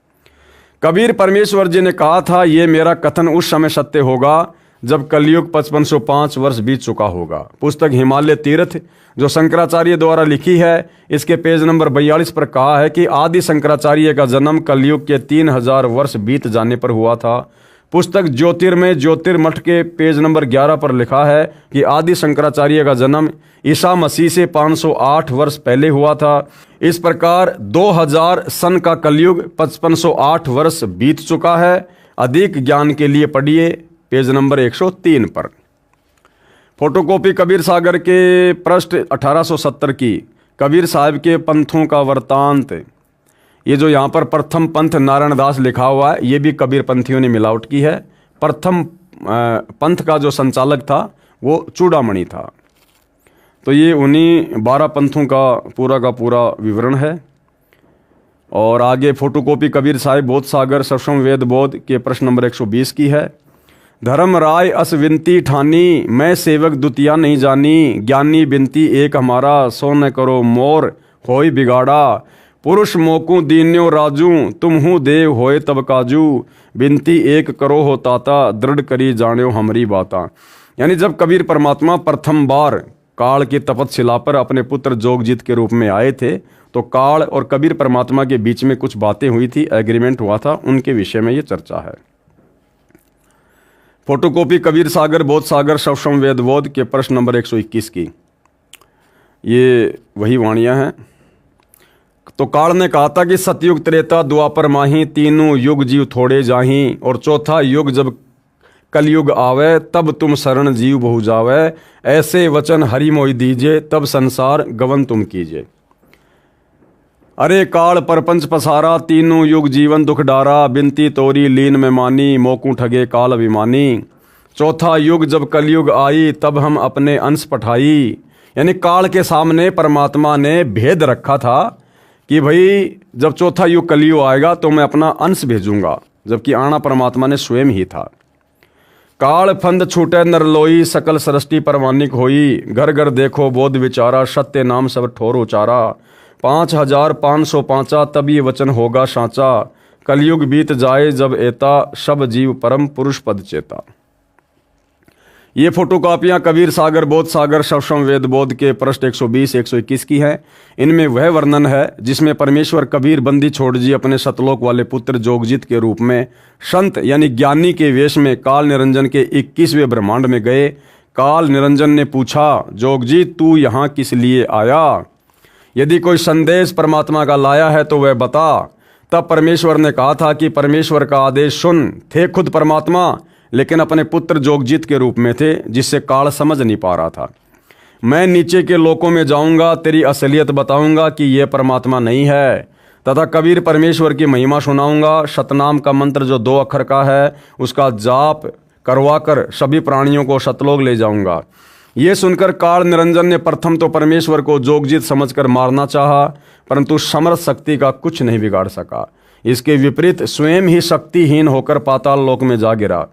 कबीर परमेश्वर जी ने कहा था, ये मेरा कथन उस समय सत्य होगा जब कलयुग 5505 वर्ष बीत चुका होगा। पुस्तक हिमालय तीर्थ जो शंकराचार्य द्वारा लिखी है, इसके पेज नंबर 42 पर कहा है कि आदि शंकराचार्य का जन्म कलयुग के 3000 वर्ष बीत जाने पर हुआ था। पुस्तक ज्योतिर्मय ज्योतिर्मठ के पेज नंबर 11 पर लिखा है कि आदि शंकराचार्य का जन्म ईसा मसीह से 508 वर्ष पहले हुआ था। इस प्रकार 2000 सन का कलयुग 5508 वर्ष बीत चुका है। अधिक ज्ञान के लिए पढ़िए पेज नंबर 103 पर। फोटोकॉपी कबीर सागर के पृष्ठ 1870 की कबीर साहब के पंथों का वृत्तांत। ये जो यहाँ पर प्रथम पंथ नारायण दास लिखा हुआ है, ये भी कबीर पंथियों ने मिलावट की है। प्रथम पंथ का जो संचालक था वो चूड़ामणि था। तो ये उन्हीं 12 पंथों का पूरा विवरण है। और आगे फोटोकॉपी कबीर साहिब बोध सागर सक्षम वेद बोध के प्रश्न नंबर 120 की है। धर्म राय अस विनती ठानी, मैं सेवक दुतिया नहीं जानी, ज्ञानी बिनती एक हमारा, सो न करो मोर होय बिगाड़ा, पुरुष मोकू दीन्यो राजू, तुम हूँ देव होए तब काजू, बिनती एक करो हो ताता, दृढ़ करी जान्यो हमारी बाता। यानी जब कबीर परमात्मा प्रथम बार काल की तपतशिला पर अपने पुत्र जोगजीत के रूप में आए थे, तो काल और कबीर परमात्मा के बीच में कुछ बातें हुई थी, एग्रीमेंट हुआ था, उनके विषय में ये चर्चा है। फोटोकॉपी कबीर सागर बोध सागर सक्षम वेद बोध के प्रश्न नंबर 121 की ये वही वाणियां हैं। तो काल ने कहा था कि सतयुग त्रेता द्वापर माही, तीनों युग जीव थोड़े जाही, और चौथा युग जब कलयुग आवे तब तुम शरण जीव बहु जावे, ऐसे वचन हरि मोहि दीजे, तब संसार गवन तुम कीजिए। अरे काल परपंच पसारा, तीनों युग जीवन दुख डारा, बिनती तोरी लीन में मानी, मोकू ठगे काल अभिमानी, चौथा युग जब कलयुग आई तब हम अपने अंश पठाई। यानी काल के सामने परमात्मा ने भेद रखा था कि भाई जब चौथा युग कलयुग आएगा तो मैं अपना अंश भेजूंगा, जबकि आना परमात्मा ने स्वयं ही था। काल फंद छूटे नरलोई, सकल सृष्टि परवानिक होई, घर घर देखो बोध विचारा, सत्य नाम सब ठोर उचारा, 5505 तब ये वचन होगा साचा, कलयुग बीत जाए जब एता, सब जीव परम पुरुष पद चेता। ये फोटोकॉपियाँ कबीर सागर बोध सागर सक्षम वेद बोध के पृष्ठ 120-121 की हैं। इनमें वह वर्णन है जिसमें परमेश्वर कबीर बंदी छोड़ जी अपने सतलोक वाले पुत्र जोगजीत के रूप में संत यानी ज्ञानी के वेश में काल निरंजन के 21वें ब्रह्मांड में गए। काल निरंजन ने पूछा, जोगजीत तू यहाँ किस लिए आया? यदि कोई संदेश परमात्मा का लाया है तो वह बता। तब परमेश्वर ने कहा था कि परमेश्वर का आदेश सुन। थे खुद परमात्मा, लेकिन अपने पुत्र जोगजीत के रूप में थे, जिससे काल समझ नहीं पा रहा था। मैं नीचे के लोकों में जाऊंगा, तेरी असलियत बताऊंगा कि यह परमात्मा नहीं है, तथा कबीर परमेश्वर की महिमा सुनाऊंगा। सतनाम का मंत्र जो 2 अक्षर का है उसका जाप करवाकर सभी प्राणियों को सतलोक ले जाऊंगा। ये सुनकर काल निरंजन ने प्रथम तो परमेश्वर को जोगजीत समझकर मारना चाहा, परंतु समर्थ शक्ति का कुछ नहीं बिगाड़ सका। इसके विपरीत स्वयं ही शक्तिहीन होकर पाताल लोक में जा गिरा।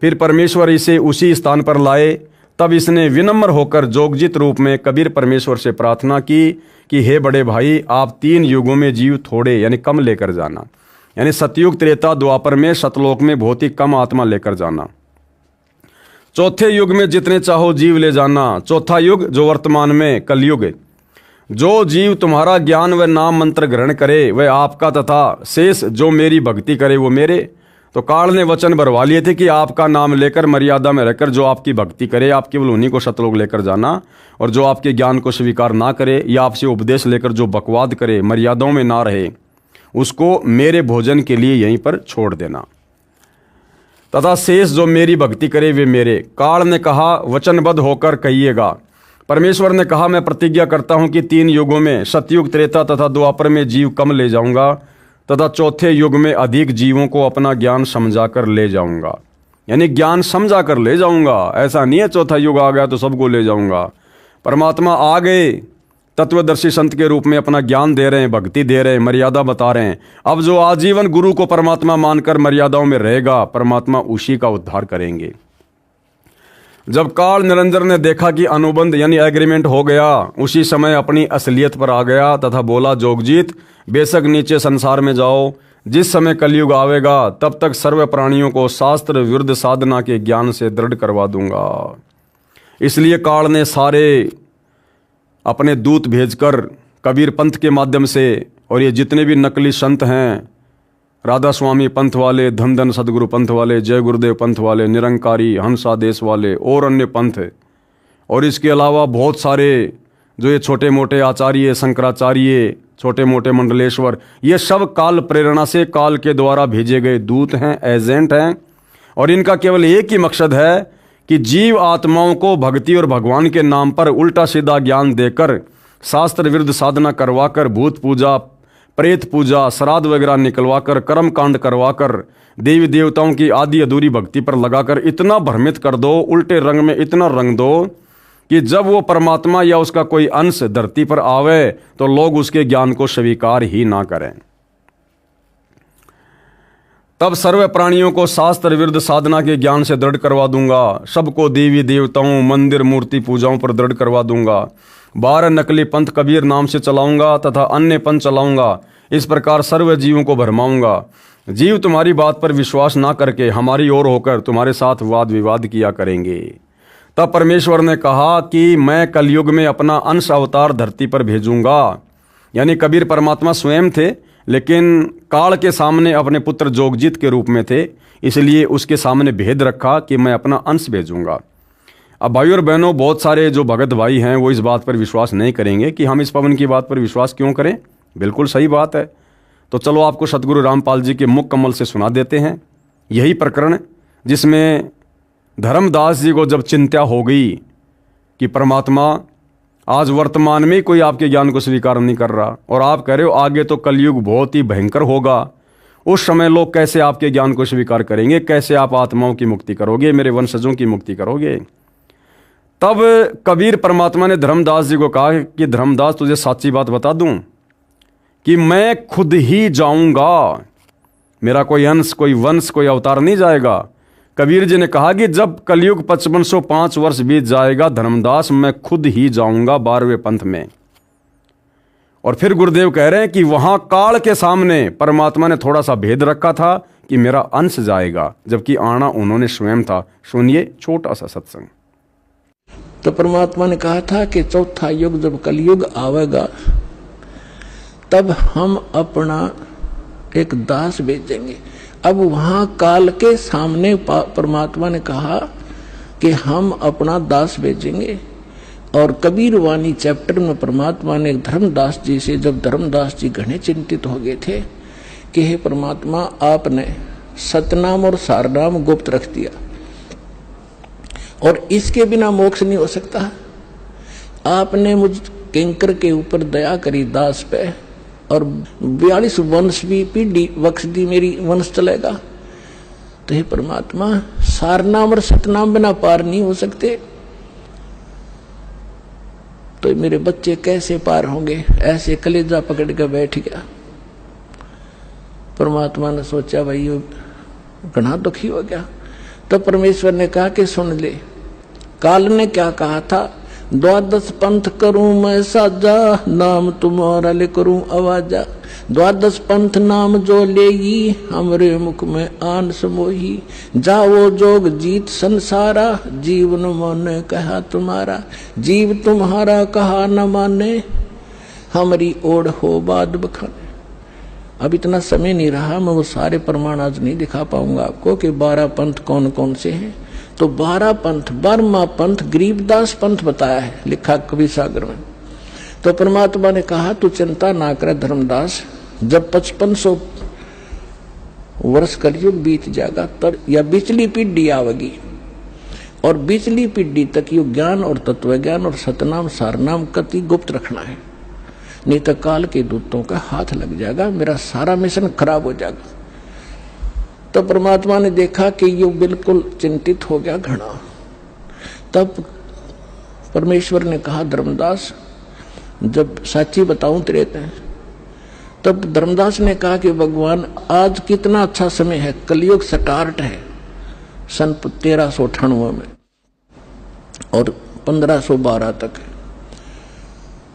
फिर परमेश्वर इसे उसी स्थान पर लाए। तब इसने विनम्र होकर जोगजीत रूप में कबीर परमेश्वर से प्रार्थना की कि हे बड़े भाई, आप 3 युगों में जीव थोड़े यानी कम लेकर जाना, यानी सतयुग त्रेता द्वापर में सतलोक में बहुत ही कम आत्मा लेकर जाना। चौथे युग में जितने चाहो जीव ले जाना। चौथा युग जो वर्तमान में कलयुग, जो जीव तुम्हारा ज्ञान व नाम मंत्र ग्रहण करे वह आपका, तथा शेष जो मेरी भक्ति करे वो मेरे। तो काल ने वचन भरवा लिए थे कि आपका नाम लेकर मर्यादा में रहकर जो आपकी भक्ति करे आप केवल उन्हीं को सतलोक लेकर जाना, और जो आपके ज्ञान को स्वीकार ना करे या आपसे उपदेश लेकर जो बकवाद करे, मर्यादाओं में ना रहे, उसको मेरे भोजन के लिए यहीं पर छोड़ देना, तथा शेष जो मेरी भक्ति करे वे मेरे। काल ने कहा, वचनबद्ध होकर कहिएगा। परमेश्वर ने कहा, मैं प्रतिज्ञा करता हूं कि 3 युगों में सतयुग त्रेता तथा द्वापर में जीव कम ले जाऊंगा, तथा चौथे युग में अधिक जीवों को अपना ज्ञान समझाकर ले जाऊंगा। यानी ज्ञान समझा कर ले जाऊंगा, ऐसा नहीं है चौथा युग आ गया तो सबको ले जाऊंगा। परमात्मा आ गए, तत्वदर्शी संत के रूप में अपना ज्ञान दे रहे हैं, भक्ति दे रहे हैं, मर्यादा बता रहे हैं। अब जो आजीवन गुरु को परमात्मा मानकर मर्यादाओं में रहेगा, परमात्मा उसी का उद्धार करेंगे। जब काल निरंजन ने देखा कि अनुबंध यानी एग्रीमेंट हो गया, उसी समय अपनी असलियत पर आ गया तथा बोला, जोगजीत बेशक नीचे संसार में जाओ, जिस समय कलयुग आवेगा तब तक सर्व प्राणियों को शास्त्र विरुद्ध साधना के ज्ञान से दृढ़ करवा दूंगा। इसलिए काल ने सारे अपने दूत भेजकर कबीर पंथ के माध्यम से, और ये जितने भी नकली संत हैं राधा स्वामी पंथ वाले, धन धन सदगुरु पंथ वाले, जय गुरुदेव पंथ वाले, निरंकारी, हंसा देश वाले और अन्य पंथ। और इसके अलावा बहुत सारे जो ये छोटे मोटे आचार्य, शंकराचार्य, छोटे मोटे मंडलेश्वर, ये सब काल प्रेरणा से काल के द्वारा भेजे गए दूत हैं, एजेंट हैं। और इनका केवल एक ही मकसद है कि जीव आत्माओं को भक्ति और भगवान के नाम पर उल्टा सीधा ज्ञान देकर, शास्त्र विरुद्ध साधना करवाकर, भूत पूजा, प्रेत पूजा, श्राद्ध वगैरह निकलवाकर, कर्म कांड करवाकर, देवी देवताओं की आधी अधूरी भक्ति पर लगाकर इतना भ्रमित कर दो, उल्टे रंग में इतना रंग दो कि जब वो परमात्मा या उसका कोई अंश धरती पर आवे तो लोग उसके ज्ञान को स्वीकार ही ना करें। तब सर्व प्राणियों को शास्त्र विरुद्ध साधना के ज्ञान से दृढ़ करवा दूंगा, सबको देवी देवताओं, मंदिर, मूर्ति पूजाओं पर दृढ़ करवा दूंगा। 12 नकली पंथ कबीर नाम से चलाऊंगा तथा अन्य पंथ चलाऊंगा। इस प्रकार सर्व जीवों को भरमाऊंगा। जीव तुम्हारी बात पर विश्वास ना करके हमारी ओर होकर तुम्हारे साथ वाद विवाद किया करेंगे। तब परमेश्वर ने कहा कि मैं कलयुग में अपना अंश अवतार धरती पर भेजूंगा। यानी कबीर परमात्मा स्वयं थे, लेकिन काल के सामने अपने पुत्र जोगजीत के रूप में थे, इसलिए उसके सामने भेद रखा कि मैं अपना अंश भेजूंगा। अब भाई और बहनों, बहुत सारे जो भगत भाई हैं वो इस बात पर विश्वास नहीं करेंगे कि हम इस पवन की बात पर विश्वास क्यों करें। बिल्कुल सही बात है। तो चलो आपको सतगुरु रामपाल जी के मुख कमल से सुना देते हैं यही प्रकरण, जिसमें धर्मदास जी को जब चिंता हो गई कि परमात्मा आज वर्तमान में कोई आपके ज्ञान को स्वीकार नहीं कर रहा और आप कह रहे हो आगे तो कलयुग बहुत ही भयंकर होगा, उस समय लोग कैसे आपके ज्ञान को स्वीकार करेंगे, कैसे आप आत्माओं की मुक्ति करोगे, मेरे वंशजों की मुक्ति करोगे। तब कबीर परमात्मा ने धर्मदास जी को कहा कि धर्मदास, तुझे सच्ची बात बता दूं कि मैं खुद ही जाऊंगा, मेरा कोई अंश, कोई वंश, कोई अवतार नहीं जाएगा। कबीर जी ने कहा कि जब कलयुग 5505 वर्ष बीत जाएगा धर्मदास, मैं खुद ही जाऊंगा 12वें पंथ में। और फिर गुरुदेव कह रहे हैं कि वहां काल के सामने परमात्मा ने थोड़ा सा भेद रखा था कि मेरा अंश जाएगा, जबकि आना उन्होंने स्वयं था। सुनिए छोटा सा सत्संग। तो परमात्मा ने कहा था कि चौथा युग जब कलयुग आवेगा तब हम अपना एक दास भेजेंगे। अब वहां काल के सामने परमात्मा ने कहा कि हम अपना दास भेजेंगे। और कबीर वाणी चैप्टर में परमात्मा ने धर्मदास जी से, जब धर्मदास जी घने चिंतित हो गए थे कि हे परमात्मा, आपने सतनाम और सारनाम गुप्त रख दिया और इसके बिना मोक्ष नहीं हो सकता। आपने मुझ किंकर के ऊपर दया करी दास पे और 42 वंश भी पीढ़ी बख्श दी, मेरी वंश चलेगा। तो हे परमात्मा, सारनाम और सतनाम बिना पार नहीं हो सकते, तो मेरे बच्चे कैसे पार होंगे? ऐसे कलेजा पकड़ के बैठ गया। परमात्मा ने सोचा भाई ये घना दुखी हो गया। तो परमेश्वर ने कहा कि सुन ले, काल ने क्या कहा था, 12 पंथ करूं मैं साजा, नाम तुम्हारा ले करूं आवाजा। 12 पंथ नाम जो लेगी, हमरे मुख में आन समोही। जाओ जोग जीत संसारा, जीवन माने कहा तुम्हारा। जीव तुम्हारा कहा न माने, हमारी ओढ़ हो बाद बखाने। अब इतना समय नहीं रहा, मैं वो सारे प्रमाण आज नहीं दिखा पाऊंगा आपको कि 12 पंथ कौन कौन से हैं। तो 12 पंथ, 12वां पंथ गरीबदास पंथ बताया है, लिखा कवि सागर में। तो परमात्मा ने कहा तू चिंता ना करे धर्मदास, जब 5500 वर्ष कलयुग बीत जाएगा तब या बिचली पीढ़ी आवेगी, और बिचली पीढ़ी तक ये ज्ञान और तत्व ज्ञान और सतनाम सारनाम कति गुप्त रखना है, नहीं तो काल के दूतों का हाथ लग जाएगा, मेरा सारा मिशन खराब हो जाएगा। तो परमात्मा ने देखा कि ये बिल्कुल चिंतित हो गया घना। तब परमेश्वर ने कहा धर्मदास, जब साची बताऊं तेरे हैं। तब धर्मदास ने कहा कि भगवान आज कितना अच्छा समय है, कलयुग स्टार्ट है सन 1398 में और 1512 तक है,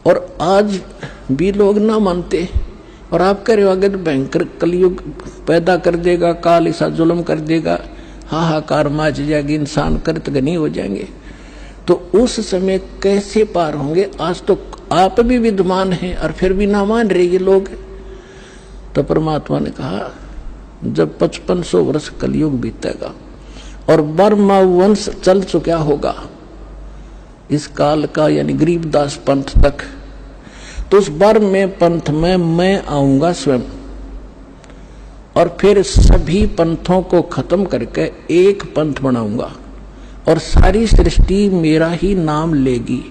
और आज भी लोग ना मानते, और आप कह रहे हो आगे तो भयंकर कलयुग पैदा कर देगा, काल ऐसा जुल्म कर देगा, हाहाकार मच जाएगी, इंसान कृतघ्नी हो जाएंगे। तो उस समय कैसे पार होंगे? आज तो आप भी विद्वान हैं और फिर भी ना मान रहे ये लोग। तो परमात्मा ने कहा जब 5500 वर्ष कलयुग बीतेगा और बर्मा वंश चल चुका होगा इस काल का, यानी गरीबदास पंथ तक, तो उस बर्मे पंथ में मैं आऊंगा स्वयं और फिर सभी पंथों को खत्म करके एक पंथ बनाऊंगा और सारी सृष्टि मेरा ही नाम लेगी।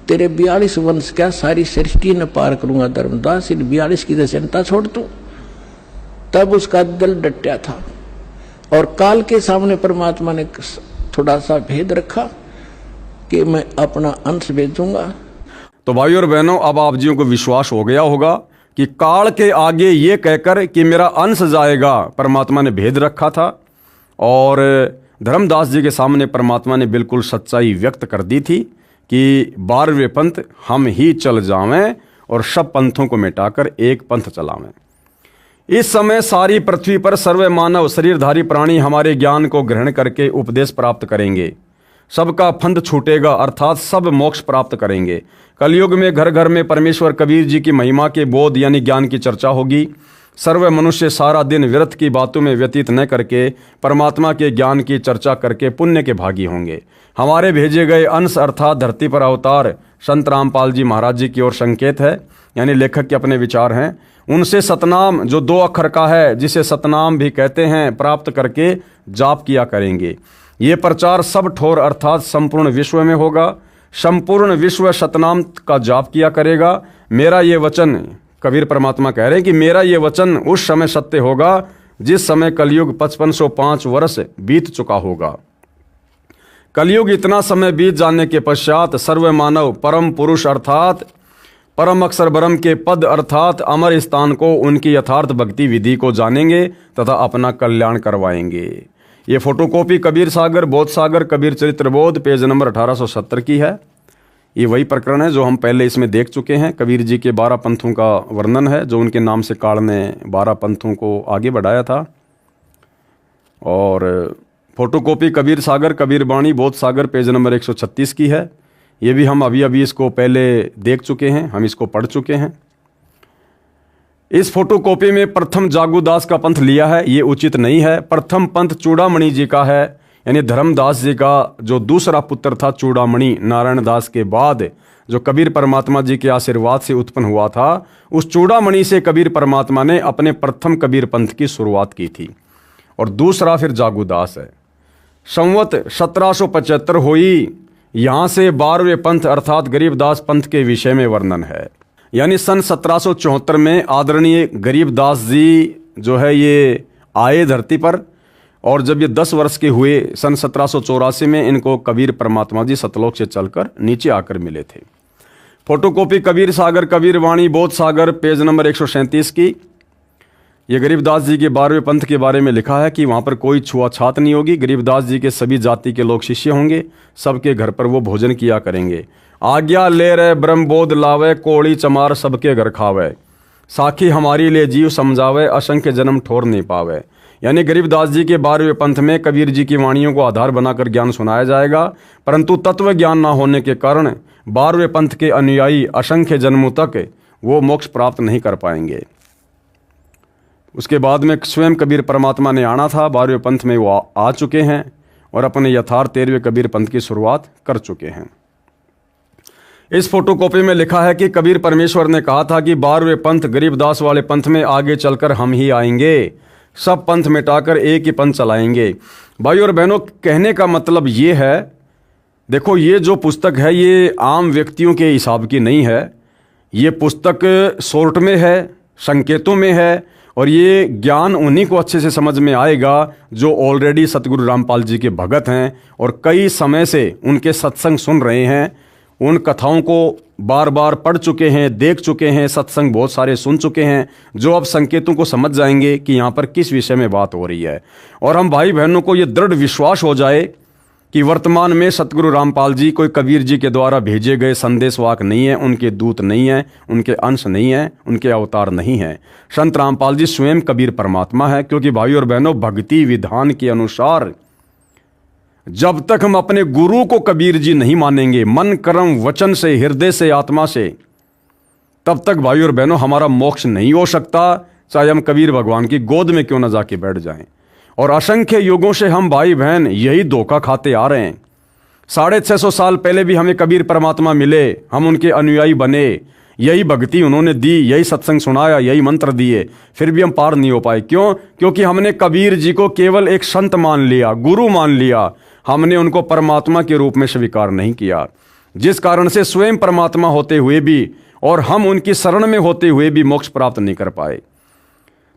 तेरे 42 वंश क्या सारी सृष्टि ने पार करूंगा धर्मदास, इन 42 की चिंता छोड़ तू। तब उसका दिल डटा था और काल के सामने परमात्मा ने थोड़ा सा भेद रखा कि मैं अपना अंश भेजूंगा। तो भाई और बहनों, अब आप जियों को विश्वास हो गया होगा कि काल के आगे ये कहकर कि मेरा अंश जाएगा परमात्मा ने भेद रखा था और धर्मदास जी के सामने परमात्मा ने बिल्कुल सच्चाई व्यक्त कर दी थी कि 12वें पंथ हम ही चल जावें और सब पंथों को मिटाकर एक पंथ चलावें। इस समय सारी पृथ्वी पर सर्व मानव शरीरधारी प्राणी हमारे ज्ञान को ग्रहण करके उपदेश प्राप्त करेंगे, सबका फंद छूटेगा अर्थात सब मोक्ष प्राप्त करेंगे। कलयुग में घर घर में परमेश्वर कबीर जी की महिमा के बोध यानी ज्ञान की चर्चा होगी। सर्व मनुष्य सारा दिन व्यर्थ की बातों में व्यतीत न करके परमात्मा के ज्ञान की चर्चा करके पुण्य के भागी होंगे। हमारे भेजे गए अंश अर्थात धरती पर अवतार संत रामपाल जी महाराज जी की ओर संकेत है, यानी लेखक के अपने विचार हैं। उनसे सतनाम जो 2 अक्षर का है, जिसे सतनाम भी कहते हैं, प्राप्त करके जाप किया करेंगे। ये प्रचार सब ठोर अर्थात संपूर्ण विश्व में होगा। संपूर्ण विश्व सतनाम का जाप किया करेगा। मेरा ये वचन, कबीर परमात्मा कह रहे हैं कि मेरा ये वचन उस समय सत्य होगा जिस समय कलयुग 5505 वर्ष बीत चुका होगा। कलयुग इतना समय बीत जाने के पश्चात सर्व मानव परम पुरुष अर्थात परम अक्षर ब्रह्म के पद अर्थात अमर स्थान को उनकी यथार्थ भक्ति विधि को जानेंगे तथा अपना कल्याण करवाएंगे। ये फोटोकॉपी कबीर सागर बोध सागर कबीर चरित्र बोध पेज नंबर 1870 की है। ये वही प्रकरण है जो हम पहले इसमें देख चुके हैं। कबीर जी के 12 पंथों का वर्णन है जो उनके नाम से काल ने 12 पंथों को आगे बढ़ाया था। और फोटोकॉपी कबीर सागर कबीर बाणी बोध सागर पेज नंबर 136 की है। ये भी हम अभी इसको पहले देख चुके हैं, हम इसको पढ़ चुके हैं। इस फोटोकॉपी में प्रथम जागूदास का पंथ लिया है, ये उचित नहीं है। प्रथम पंथ चूड़ामणि जी का है, यानी धर्मदास जी का जो दूसरा पुत्र था चूड़ामणि, नारायण दास के बाद जो कबीर परमात्मा जी के आशीर्वाद से उत्पन्न हुआ था, उस चूड़ामणि से कबीर परमात्मा ने अपने प्रथम कबीर पंथ की शुरुआत की थी। और दूसरा फिर जागूदास है। संवत 1775 हुई, यहाँ से 12वें पंथ अर्थात गरीबदास पंथ के विषय में वर्णन है। यानी सन 1774 में आदरणीय गरीबदास जी जो है ये आए धरती पर, और जब ये 10 वर्ष के हुए सन 1784 में इनको कबीर परमात्मा जी सतलोक से चलकर नीचे आकर मिले थे। फोटोकॉपी कबीर सागर कबीर वाणी बोध सागर पेज नंबर 137 की। ये गरीबदास जी के 12वें पंथ के बारे में लिखा है कि वहाँ पर कोई छुआछात नहीं होगी। गरीबदास जी के सभी जाति के लोग शिष्य होंगे, सबके घर पर वो भोजन किया करेंगे। आज्ञा ले रहे ब्रह्मबोध लावे, कोड़ी चमार सबके घर खावे, साखी हमारी ले जीव समझावे, असंख्य जन्म ठोर नहीं पावे। यानी गरीबदास जी के 12वें पंथ में कबीर जी की वाणियों को आधार बनाकर ज्ञान सुनाया जाएगा, परंतु तत्व ज्ञान न होने के कारण 12वें पंथ के अनुयायी असंख्य जन्मों तक वो मोक्ष प्राप्त नहीं कर पाएंगे। उसके बाद में स्वयं कबीर परमात्मा ने आना था, 12वें पंथ में वो आ चुके हैं और अपने यथार्थ 13वें कबीर पंथ की शुरुआत कर चुके हैं। इस फोटोकॉपी में लिखा है कि कबीर परमेश्वर ने कहा था कि 12वें पंथ गरीबदास वाले पंथ में आगे चलकर हम ही आएंगे, सब पंथ मिटाकर एक ही पंथ चलाएंगे। भाई और बहनों, कहने का मतलब ये है, देखो ये जो पुस्तक है ये आम व्यक्तियों के हिसाब की नहीं है। ये पुस्तक शॉर्ट में है, संकेतों में है, और ये ज्ञान उन्हीं को अच्छे से समझ में आएगा जो ऑलरेडी सतगुरु रामपाल जी के भगत हैं और कई समय से उनके सत्संग सुन रहे हैं, उन कथाओं को बार बार पढ़ चुके हैं, देख चुके हैं, सत्संग बहुत सारे सुन चुके हैं, जो अब संकेतों को समझ जाएंगे कि यहाँ पर किस विषय में बात हो रही है। और हम भाई बहनों को ये दृढ़ विश्वास हो जाए कि वर्तमान में सतगुरु रामपाल जी कोई कबीर जी के द्वारा भेजे गए संदेशवाहक नहीं है, उनके दूत नहीं है, उनके अंश नहीं है, उनके अवतार नहीं है। संत रामपाल जी स्वयं कबीर परमात्मा है। क्योंकि भाई और बहनों, भक्ति विधान के अनुसार जब तक हम अपने गुरु को कबीर जी नहीं मानेंगे मन कर्म वचन से, हृदय से, आत्मा से, तब तक भाई और बहनों हमारा मोक्ष नहीं हो सकता। चाहे हम कबीर भगवान की गोद में क्यों न जाके बैठ जाएं। और असंख्य युगों से हम भाई बहन यही धोखा खाते आ रहे हैं। 650 साल पहले भी हमें कबीर परमात्मा मिले, हम उनके अनुयायी बने, यही भक्ति उन्होंने दी, यही सत्संग सुनाया, यही मंत्र दिए, फिर भी हम पार नहीं हो पाए। क्यों? क्योंकि हमने कबीर जी को केवल एक संत मान लिया, गुरु मान लिया, हमने उनको परमात्मा के रूप में स्वीकार नहीं किया, जिस कारण से स्वयं परमात्मा होते हुए भी और हम उनकी शरण में होते हुए भी मोक्ष प्राप्त नहीं कर पाए।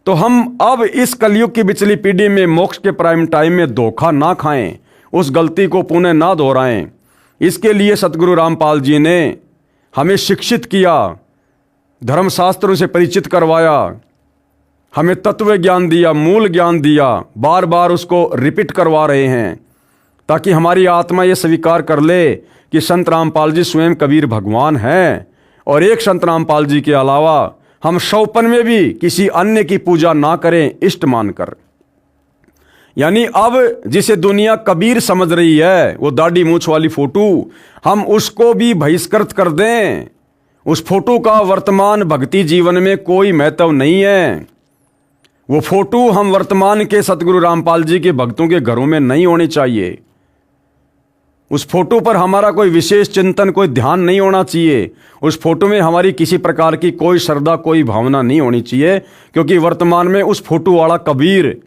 तो हम अब इस कलयुग की पिछली पीढ़ी में मोक्ष के प्राइम टाइम में धोखा ना खाएं, उस गलती को पुनः ना दोहराएं। इसके लिए सतगुरु रामपाल जी ने हमें शिक्षित किया, धर्मशास्त्रों से परिचित करवाया, हमें तत्व ज्ञान दिया, मूल ज्ञान दिया, बार बार उसको रिपीट करवा रहे हैं ताकि हमारी आत्मा ये स्वीकार कर ले कि संत रामपाल जी स्वयं कबीर भगवान हैं और एक संत रामपाल जी के अलावा हम 100 में भी किसी अन्य की पूजा ना करें इष्ट मानकर। यानी अब जिसे दुनिया कबीर समझ रही है, वो दाढ़ी मूछ वाली फोटो, हम उसको भी बहिष्कृत कर दें। उस फोटो का वर्तमान भक्ति जीवन में कोई महत्व नहीं है। वो फोटो हम वर्तमान के सतगुरु रामपाल जी के भक्तों के घरों में नहीं होनी चाहिए। उस फोटो पर हमारा कोई विशेष चिंतन, कोई ध्यान नहीं होना चाहिए। उस फोटो में हमारी किसी प्रकार की कोई श्रद्धा, कोई भावना नहीं होनी चाहिए, क्योंकि वर्तमान में उस फोटो वाला कबीर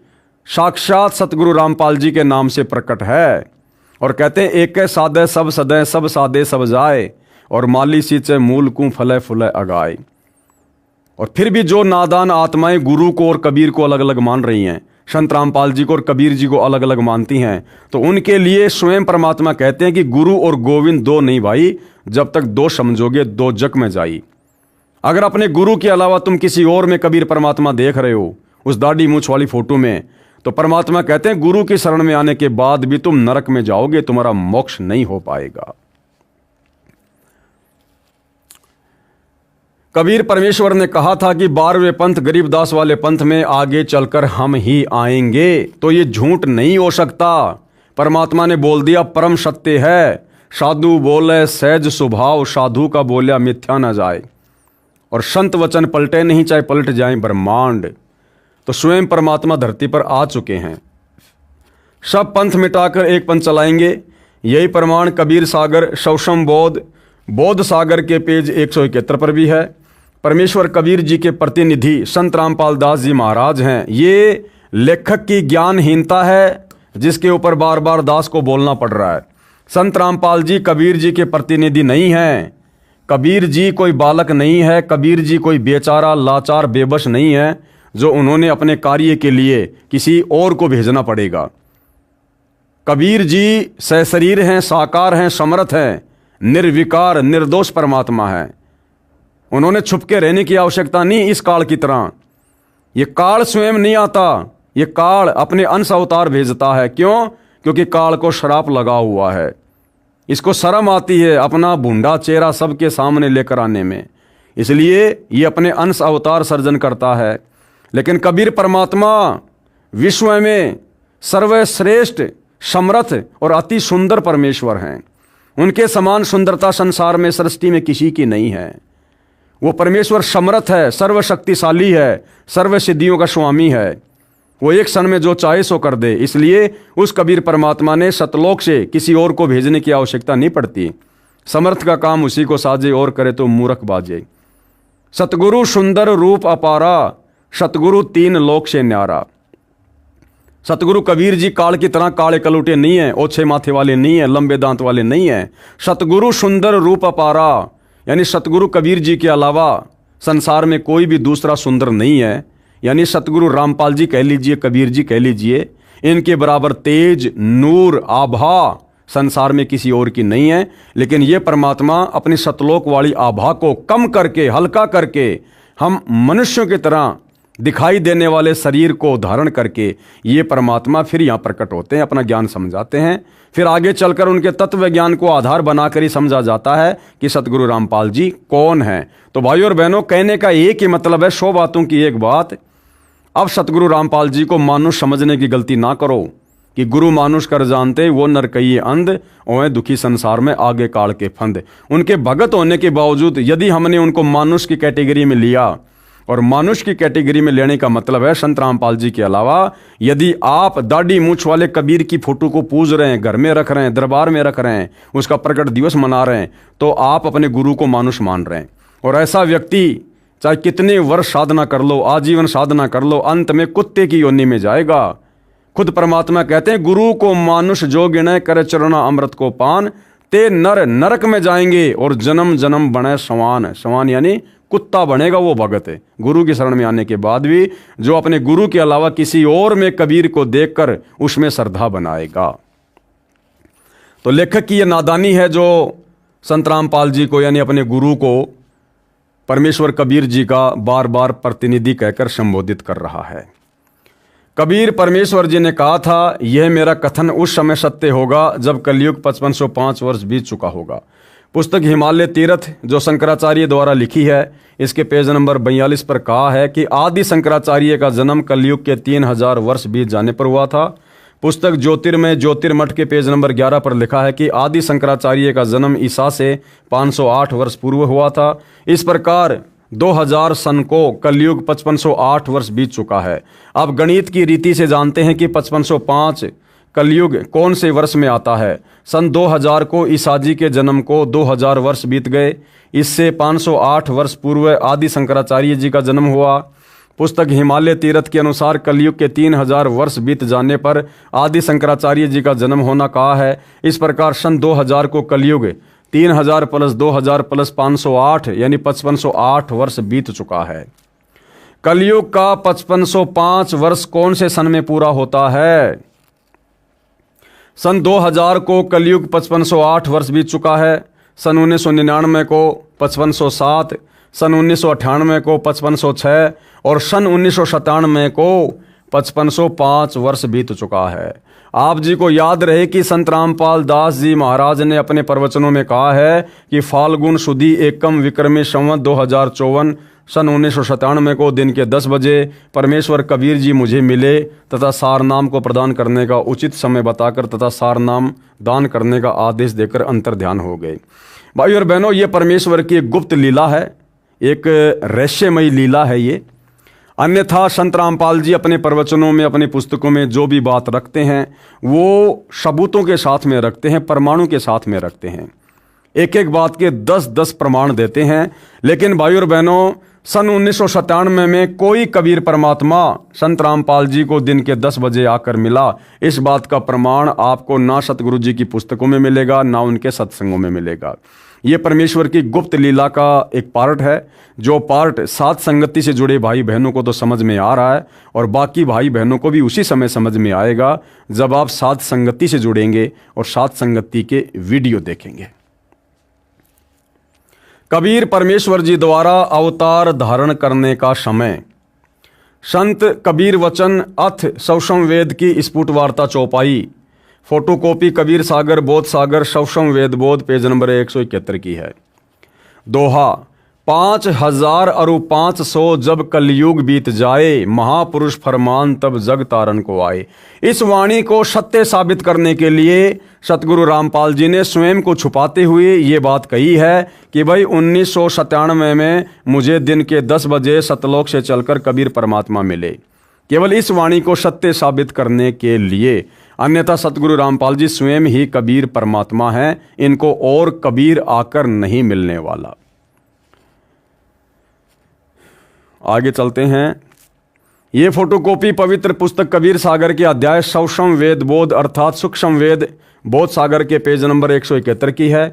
साक्षात सतगुरु रामपाल जी के नाम से प्रकट है। और कहते हैं एक सादे सब सदै, सब सादे सब जाए, और माली सींचे मूल को फले फुले अगाए। और फिर भी जो नादान आत्माएं गुरु को और कबीर को अलग अलग मान रही हैं, संत रामपाल जी को और कबीर जी को अलग अलग मानती हैं, तो उनके लिए स्वयं परमात्मा कहते हैं कि गुरु और गोविंद दो नहीं भाई, जब तक दो समझोगे दो जग में जाई। अगर अपने गुरु के अलावा तुम किसी और में कबीर परमात्मा देख रहे हो, उस दाढ़ी मूछ वाली फोटो में, तो परमात्मा कहते हैं गुरु की शरण में आने के बाद भी तुम नरक में जाओगे, तुम्हारा मोक्ष नहीं हो पाएगा। कबीर परमेश्वर ने कहा था कि 12वें पंथ गरीबदास वाले पंथ में आगे चलकर हम ही आएंगे, तो ये झूठ नहीं हो सकता। परमात्मा ने बोल दिया परम सत्य है, साधु बोले सहज स्वभाव, साधु का बोलिया मिथ्या न जाए। और संत वचन पलटे नहीं, चाहे पलट जाए ब्रह्मांड। तो स्वयं परमात्मा धरती पर आ चुके हैं। सब पंथ मिटाकर एक पंथ चलाएंगे, यही प्रमाण कबीर सागर शौशम बोध सागर के पेज 171 पर भी है। परमेश्वर कबीर जी के प्रतिनिधि संत रामपाल दास जी महाराज हैं। ये लेखक की ज्ञानहीनता है जिसके ऊपर बार बार दास को बोलना पड़ रहा है। संत रामपाल जी कबीर जी के प्रतिनिधि नहीं हैं। कबीर जी कोई बालक नहीं है, कबीर जी कोई बेचारा लाचार बेबस नहीं है जो उन्होंने अपने कार्य के लिए किसी और को भेजना पड़ेगा। कबीर जी सशरीर हैं, साकार हैं, समर्थ हैं, निर्विकार निर्दोष परमात्मा है। उन्होंने छुपके रहने की आवश्यकता नहीं इस काल की तरह। ये काल स्वयं नहीं आता, ये काल अपने अंश अवतार भेजता है। क्यों? क्योंकि काल को श्राप लगा हुआ है। इसको शर्म आती है अपना भूंडा चेहरा सबके सामने लेकर आने में, इसलिए ये अपने अंश अवतार सर्जन करता है। लेकिन कबीर परमात्मा विश्व में सर्वश्रेष्ठ, समर्थ और अति सुंदर परमेश्वर हैं। उनके समान सुंदरता संसार में सृष्टि में किसी की नहीं है। वो परमेश्वर समर्थ है, सर्वशक्तिशाली है, सर्व सिद्धियों का स्वामी है। वो एक क्षण में जो चाहे सो कर दे। इसलिए उस कबीर परमात्मा ने सतलोक से किसी और को भेजने की आवश्यकता नहीं पड़ती। समर्थ का काम उसी को साजे और करे तो मूर्ख बाजे। सतगुरु सुंदर रूप अपारा, सतगुरु 3 लोक से न्यारा। सतगुरु कबीर जी काल की तरह काले कलूटे नहीं है, ओछे माथे वाले नहीं है, लंबे दांत वाले नहीं है। सतगुरु सुंदर रूप अपारा, यानी सतगुरु कबीर जी के अलावा संसार में कोई भी दूसरा सुंदर नहीं है। यानी सतगुरु रामपाल जी कह लीजिए, कबीर जी कह लीजिए, इनके बराबर तेज, नूर, आभा संसार में किसी और की नहीं है। लेकिन ये परमात्मा अपनी सतलोक वाली आभा को कम करके, हल्का करके, हम मनुष्यों की तरह दिखाई देने वाले शरीर को धारण करके ये परमात्मा फिर यहाँ प्रकट होते हैं, अपना ज्ञान समझाते हैं। फिर आगे चलकर उनके तत्व ज्ञान को आधार बनाकर ही समझा जाता है कि सतगुरु रामपाल जी कौन हैं। तो भाइयों और बहनों, कहने का एक ही मतलब है, 100 बातों की एक बात। अब सतगुरु रामपाल जी को मानुष समझने की गलती ना करो कि गुरु मानुष कर जानते वो नर कहिए अंध, ओए दुखी संसार में आगे काल के फंद। उनके भगत होने के बावजूद यदि हमने उनको मानुष की कैटेगरी में लिया और मानुष की कैटेगरी में लेने का मतलब है संत रामपाल जी के अलावा यदि आप दाढ़ी मूछ वाले कबीर की फोटो को पूज रहे हैं, घर में रख रहे हैं, दरबार में रख रहे हैं, उसका प्रकट दिवस मना रहे हैं, तो आप अपने गुरु को मानुष मान रहे हैं। और ऐसा व्यक्ति चाहे कितने वर्ष साधना कर लो, आजीवन साधना कर लो, अंत में कुत्ते की योनि में जाएगा। खुद परमात्मा कहते हैं, गुरु को मानुष जो गिने करे चरना अमृत को पान, ते नर नरक में जाएंगे और जन्म जन्म बने सवान। सवान यानी कुत्ता बनेगा वो भगत है। गुरु की शरण में आने के बाद भी जो अपने गुरु के अलावा किसी और में कबीर को देखकर उसमें श्रद्धा बनाएगा। तो लेखक की यह नादानी है जो संत रामपाल जी को यानी अपने गुरु को परमेश्वर कबीर जी का बार बार प्रतिनिधि कहकर संबोधित कर रहा है। कबीर परमेश्वर जी ने कहा था, यह मेरा कथन उस समय सत्य होगा जब कलयुग 5505 वर्ष बीत चुका होगा। पुस्तक हिमालय तीर्थ जो शंकराचार्य द्वारा लिखी है, इसके पेज नंबर 42 पर कहा है कि आदि शंकराचार्य का जन्म कलयुग के 3000 वर्ष बीत जाने पर हुआ था। पुस्तक ज्योतिर्मय ज्योतिर्मठ के पेज नंबर 11 पर लिखा है कि आदि शंकराचार्य का जन्म ईसा से 508 वर्ष पूर्व हुआ था। इस प्रकार 2000 सन को कलयुग 5508 वर्ष बीत चुका है। अब गणित की रीति से जानते हैं कि 5505 कलयुग कौन से वर्ष में आता है। सन 2000 को ईसा जी के जन्म को 2000 वर्ष बीत गए। इससे 508 वर्ष पूर्व आदि शंकराचार्य जी का जन्म हुआ। पुस्तक हिमालय तीर्थ के अनुसार कलयुग के 3000 वर्ष बीत जाने पर आदि शंकराचार्य जी का जन्म होना कहा है। इस प्रकार सन 2000 को कलयुग 3000 प्लस 2000 प्लस 508 यानी 5508 वर्ष बीत चुका है। कलयुग का 5505 वर्ष कौन से सन में पूरा होता है? सन 2000 को कलयुग 5508 वर्ष बीत चुका है। सन 1999 को 5507, सन 1998 को 5506 और सन 1997 को 5505 वर्ष बीत चुका है। आप जी को याद रहे कि संत रामपाल दास जी महाराज ने अपने प्रवचनों में कहा है कि फाल्गुन सुदी एकम विक्रमी संवत 2054 सन 1997 को दिन के 10 बजे परमेश्वर कबीर जी मुझे मिले तथा सारनाम को प्रदान करने का उचित समय बताकर तथा सारनाम दान करने का आदेश देकर अंतर्ध्यान हो गए। भाई और बहनों, ये परमेश्वर की एक गुप्त लीला है, एक रहस्यमयी लीला है ये। अन्यथा संत रामपाल जी अपने प्रवचनों में, अपनी पुस्तकों में जो भी बात रखते हैं वो सबूतों के साथ में रखते हैं, प्रमाणों के साथ में रखते हैं। एक एक बात के 10-10 प्रमाण देते हैं। लेकिन भाई और बहनों, सन 1997 में कोई कबीर परमात्मा संत रामपाल जी को दिन के 10 बजे आकर मिला, इस बात का प्रमाण आपको ना सतगुरु जी की पुस्तकों में मिलेगा, ना उनके सत्संगों में मिलेगा। ये परमेश्वर की गुप्त लीला का एक पार्ट है, जो पार्ट साथ संगति से जुड़े भाई बहनों को तो समझ में आ रहा है और बाकी भाई बहनों को भी उसी समय समझ में आएगा जब आप साथ संगति से जुड़ेंगे और साथ संगति के वीडियो देखेंगे। कबीर परमेश्वर जी द्वारा अवतार धारण करने का समय। संत कबीर वचन अथ सवसम वेद की स्फुट वार्ता चौपाई, फोटोकॉपी कबीर सागर बोध सागर सवसम वेद बोध पेज नंबर 171 की है। दोहा, 5000 अरु 500 जब कलयुग बीत जाए, महापुरुष फरमान तब जग तारन को आए। इस वाणी को सत्य साबित करने के लिए सतगुरु रामपाल जी ने स्वयं को छुपाते हुए ये बात कही है कि भाई 1997 में मुझे दिन के 10 बजे सतलोक से चलकर कबीर परमात्मा मिले, केवल इस वाणी को सत्य साबित करने के लिए। अन्यथा सतगुरु रामपाल जी स्वयं ही कबीर परमात्मा हैं, इनको और कबीर आकर नहीं मिलने वाला। आगे चलते हैं। ये फोटोकॉपी पवित्र पुस्तक कबीर सागर के अध्याय सवसम वेद बोध अर्थात सूक्ष्म वेद बोध सागर के पेज नंबर 171 की है।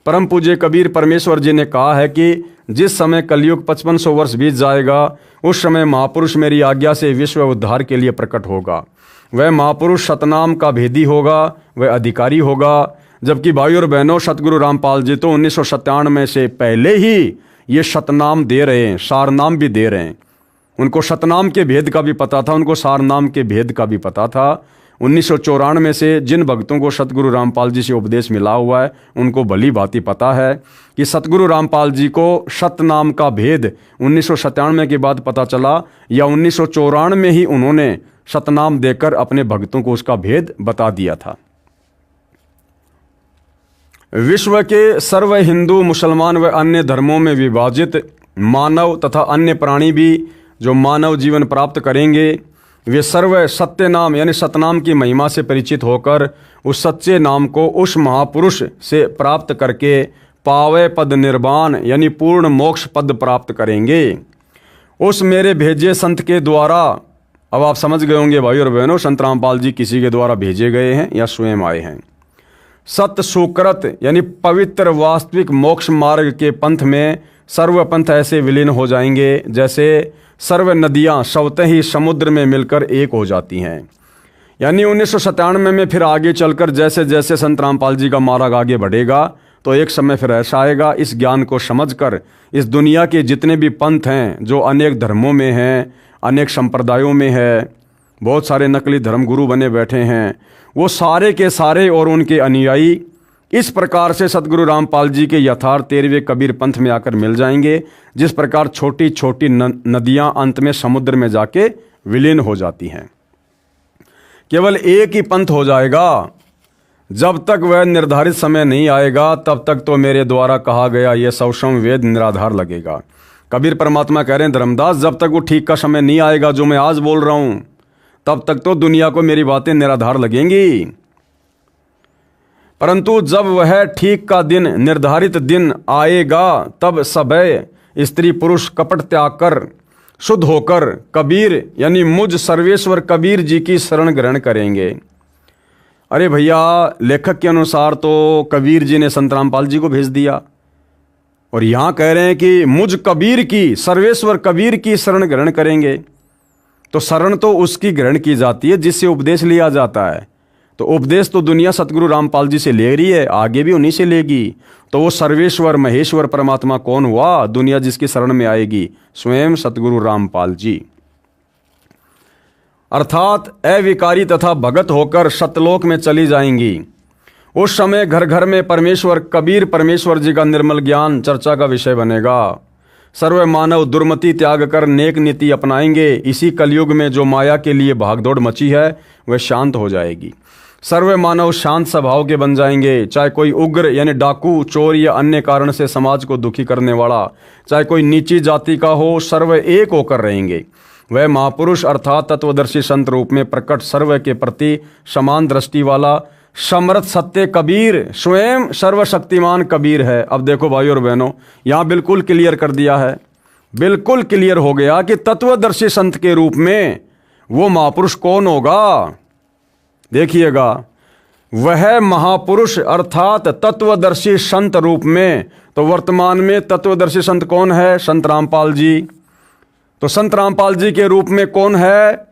परम पूज्य कबीर परमेश्वर जी ने कहा है कि जिस समय कलयुग 5500 वर्ष बीत जाएगा, उस समय महापुरुष मेरी आज्ञा से विश्व उद्धार के लिए प्रकट होगा। वह महापुरुष सतनाम का भेदी होगा, वह अधिकारी होगा। जबकि भाई और बहनों, सतगुरु रामपाल जी तो 1997 से पहले ही ये सतनाम दे रहे हैं, सारनाम भी दे रहे हैं। उनको सतनाम के भेद का भी पता था, उनको सारनाम के भेद का भी पता था। 1994 से जिन भक्तों को सतगुरु रामपाल जी से उपदेश मिला हुआ है, उनको भली भांति पता है कि सतगुरु रामपाल जी को सतनाम का भेद 1997 के बाद पता चला या 1994 में ही उन्होंने सतनाम देकर अपने भक्तों को उसका भेद बता दिया था। विश्व के सर्व हिंदू, मुसलमान व अन्य धर्मों में विभाजित मानव तथा अन्य प्राणी भी जो मानव जीवन प्राप्त करेंगे वे सर्व सत्य नाम यानी सतनाम की महिमा से परिचित होकर उस सच्चे नाम को उस महापुरुष से प्राप्त करके पावे पद निर्वाण यानी पूर्ण मोक्ष पद प्राप्त करेंगे। उस मेरे भेजे संत के द्वारा, अब आप समझ गए होंगे भाई और बहनों, संत रामपाल जी किसी के द्वारा भेजे गए हैं या स्वयं आए हैं। सत्य सुकृत यानी पवित्र वास्तविक मोक्ष मार्ग के पंथ में सर्व पंथ ऐसे विलीन हो जाएंगे जैसे सर्व नदियां स्वतः ही समुद्र में मिलकर एक हो जाती हैं। यानी 1997 में फिर आगे चलकर जैसे जैसे संत रामपाल जी का मार्ग आगे बढ़ेगा तो एक समय फिर ऐसा आएगा, इस ज्ञान को समझकर इस दुनिया के जितने भी पंथ हैं जो अनेक धर्मों में हैं, अनेक संप्रदायों में है, बहुत सारे नकली धर्म गुरु बने बैठे हैं, वो सारे के सारे और उनके अनुयायी इस प्रकार से सतगुरु रामपाल जी के यथार्थ 13वें कबीर पंथ में आकर मिल जाएंगे। जिस प्रकार छोटी छोटी नदियां अंत में समुद्र में जाके विलीन हो जाती हैं। केवल एक ही पंथ हो जाएगा। जब तक वह निर्धारित समय नहीं आएगा तब तक तो मेरे द्वारा कहा गया यह सौषम वेद निराधार लगेगा। कबीर परमात्मा कह रहे हैं, धर्मदास जब तक वो ठीक का समय नहीं आएगा जो मैं आज बोल रहा हूं तब तक तो दुनिया को मेरी बातें निराधार लगेंगी। परंतु जब वह ठीक का दिन, निर्धारित दिन आएगा तब सभय स्त्री पुरुष कपट त्याग कर शुद्ध होकर कबीर यानी मुझ सर्वेश्वर कबीर जी की शरण ग्रहण करेंगे। अरे भैया, लेखक के अनुसार तो कबीर जी ने संत रामपाल जी को भेज दिया और यहां कह रहे हैं कि मुझ कबीर की, सर्वेश्वर कबीर की शरण ग्रहण करेंगे। तो शरण तो उसकी ग्रहण की जाती है जिससे उपदेश लिया जाता है। तो उपदेश तो दुनिया सतगुरु रामपाल जी से ले रही है, आगे भी उन्हीं से लेगी। तो वो सर्वेश्वर महेश्वर परमात्मा कौन हुआ? दुनिया जिसकी शरण में आएगी, स्वयं सतगुरु रामपाल जी। अर्थात अविकारी तथा भगत होकर सतलोक में चली जाएंगी। उस समय घर घर में परमेश्वर कबीर परमेश्वर जी का निर्मल ज्ञान चर्चा का विषय बनेगा। सर्व मानव दुर्मति त्याग कर नेक नीति अपनाएंगे। इसी कलयुग में जो माया के लिए भागदौड़ मची है वह शांत हो जाएगी। सर्व मानव शांत स्वभाव के बन जाएंगे। चाहे कोई उग्र यानी डाकू, चोर या अन्य कारण से समाज को दुखी करने वाला, चाहे कोई नीची जाति का हो, सर्व एक होकर रहेंगे। वह महापुरुष अर्थात तत्वदर्शी संत रूप में प्रकट सर्व के प्रति समान दृष्टि वाला समर्थ सत्य कबीर स्वयं सर्वशक्तिमान कबीर है। अब देखो भाई और बहनों, यहाँ बिल्कुल क्लियर कर दिया है, बिल्कुल क्लियर हो गया कि तत्वदर्शी संत के रूप में वो महापुरुष कौन होगा। देखिएगा, वह महापुरुष अर्थात तत्वदर्शी संत रूप में, तो वर्तमान में तत्वदर्शी संत कौन है? संत रामपाल जी। तो संत रामपाल जी के रूप में कौन है?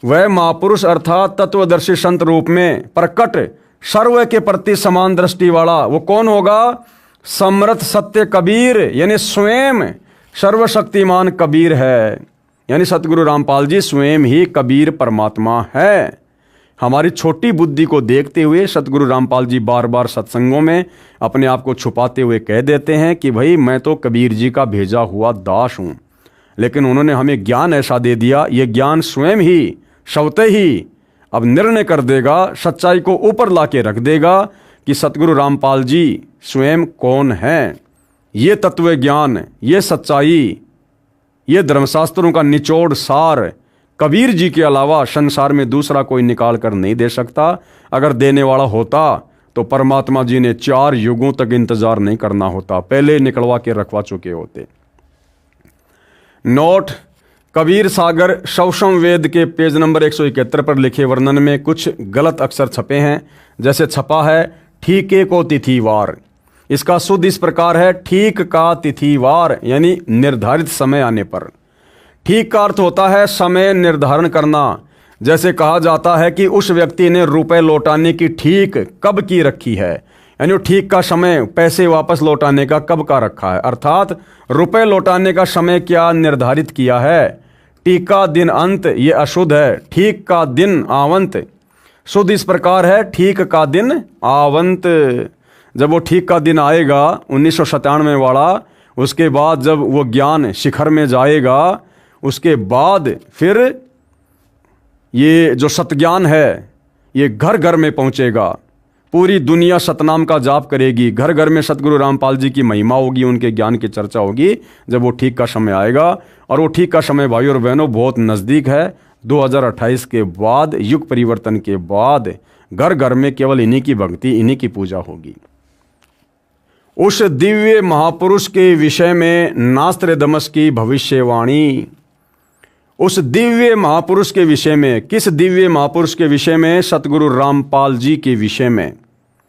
वह महापुरुष अर्थात तत्वदर्शी संत रूप में प्रकट सर्व के प्रति समान दृष्टि वाला वो कौन होगा? समर्थ सत्य कबीर यानी स्वयं सर्वशक्तिमान कबीर है। यानी सतगुरु रामपाल जी स्वयं ही कबीर परमात्मा है। हमारी छोटी बुद्धि को देखते हुए सतगुरु रामपाल जी बार बार सत्संगों में अपने आप को छुपाते हुए कह देते हैं कि भाई मैं तो कबीर जी का भेजा हुआ दास हूँ। लेकिन उन्होंने हमें ज्ञान ऐसा दे दिया, ये ज्ञान स्वयं ही स्वतः ही अब निर्णय कर देगा, सच्चाई को ऊपर लाके रख देगा कि सतगुरु रामपाल जी स्वयं कौन हैं। ये तत्व ज्ञान, ये सच्चाई, ये धर्मशास्त्रों का निचोड़ सार कबीर जी के अलावा संसार में दूसरा कोई निकाल कर नहीं दे सकता। अगर देने वाला होता तो परमात्मा जी ने 4 युगों तक इंतजार नहीं करना होता, पहले निकलवा के रखवा चुके होते। नोट, कबीर सागर सौषम वेद के पेज नंबर 171 पर लिखे वर्णन में कुछ गलत अक्षर छपे हैं। जैसे छपा है ठीके को तिथिवार, इसका शुद्ध इस प्रकार है ठीक का तिथिवार यानी निर्धारित समय आने पर। ठीक का अर्थ होता है समय निर्धारण करना। जैसे कहा जाता है कि उस व्यक्ति ने रुपए लौटाने की ठीक कब की रखी है, यानी ठीक का समय पैसे वापस लौटाने का कब का रखा है, अर्थात रुपए लौटाने का समय क्या निर्धारित किया है। ठीक का दिन अंत ये अशुद्ध है, ठीक का दिन आवंत शुद्ध इस प्रकार है ठीक का दिन आवंत। जब वो ठीक का दिन आएगा 1997 वाला, उसके बाद जब वो ज्ञान शिखर में जाएगा, उसके बाद फिर ये जो सतज्ञान है ये घर घर में पहुंचेगा। पूरी दुनिया सतनाम का जाप करेगी, घर घर में सतगुरु रामपाल जी की महिमा होगी, उनके ज्ञान की चर्चा होगी जब वो ठीक का समय आएगा। और वो ठीक का समय भाई और बहनों बहुत नज़दीक है। 2028 के बाद, युग परिवर्तन के बाद घर घर में केवल इन्हीं की भक्ति, इन्हीं की पूजा होगी। उस दिव्य महापुरुष के विषय में नास्त्रदमस की भविष्यवाणी, उस दिव्य महापुरुष के विषय में, किस दिव्य महापुरुष के विषय में? सतगुरु रामपाल जी के विषय में।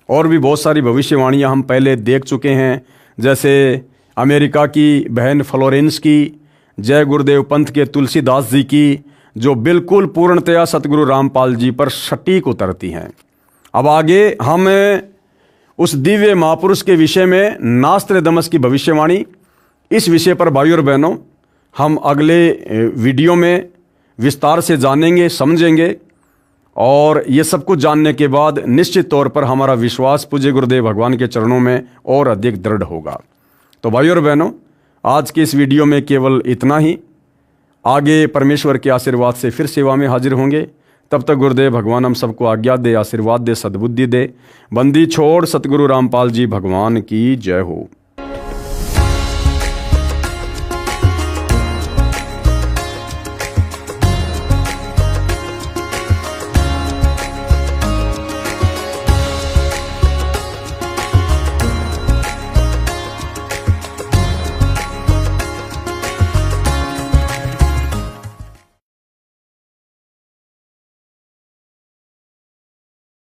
और भी बहुत सारी भविष्यवाणियां हम पहले देख चुके हैं, जैसे अमेरिका की बहन फ्लोरेंस की, जय गुरुदेव पंथ के तुलसीदास जी की, जो बिल्कुल पूर्णतया सतगुरु रामपाल जी पर सटीक उतरती हैं। अब आगे हम उस दिव्य महापुरुष के विषय में नास्त्रदमस की भविष्यवाणी, इस विषय पर भाई और बहनों हम अगले वीडियो में विस्तार से जानेंगे, समझेंगे। और ये सब कुछ जानने के बाद निश्चित तौर पर हमारा विश्वास पूज्य गुरुदेव भगवान के चरणों में और अधिक दृढ़ होगा। तो भाई और बहनों, आज के इस वीडियो में केवल इतना ही। आगे परमेश्वर के आशीर्वाद से फिर सेवा में हाजिर होंगे। तब तक गुरुदेव भगवान हम सबको आज्ञा दे, आशीर्वाद दे, सद्बुद्धि दे। बंदी छोड़ सतगुरु रामपाल जी भगवान की जय हो।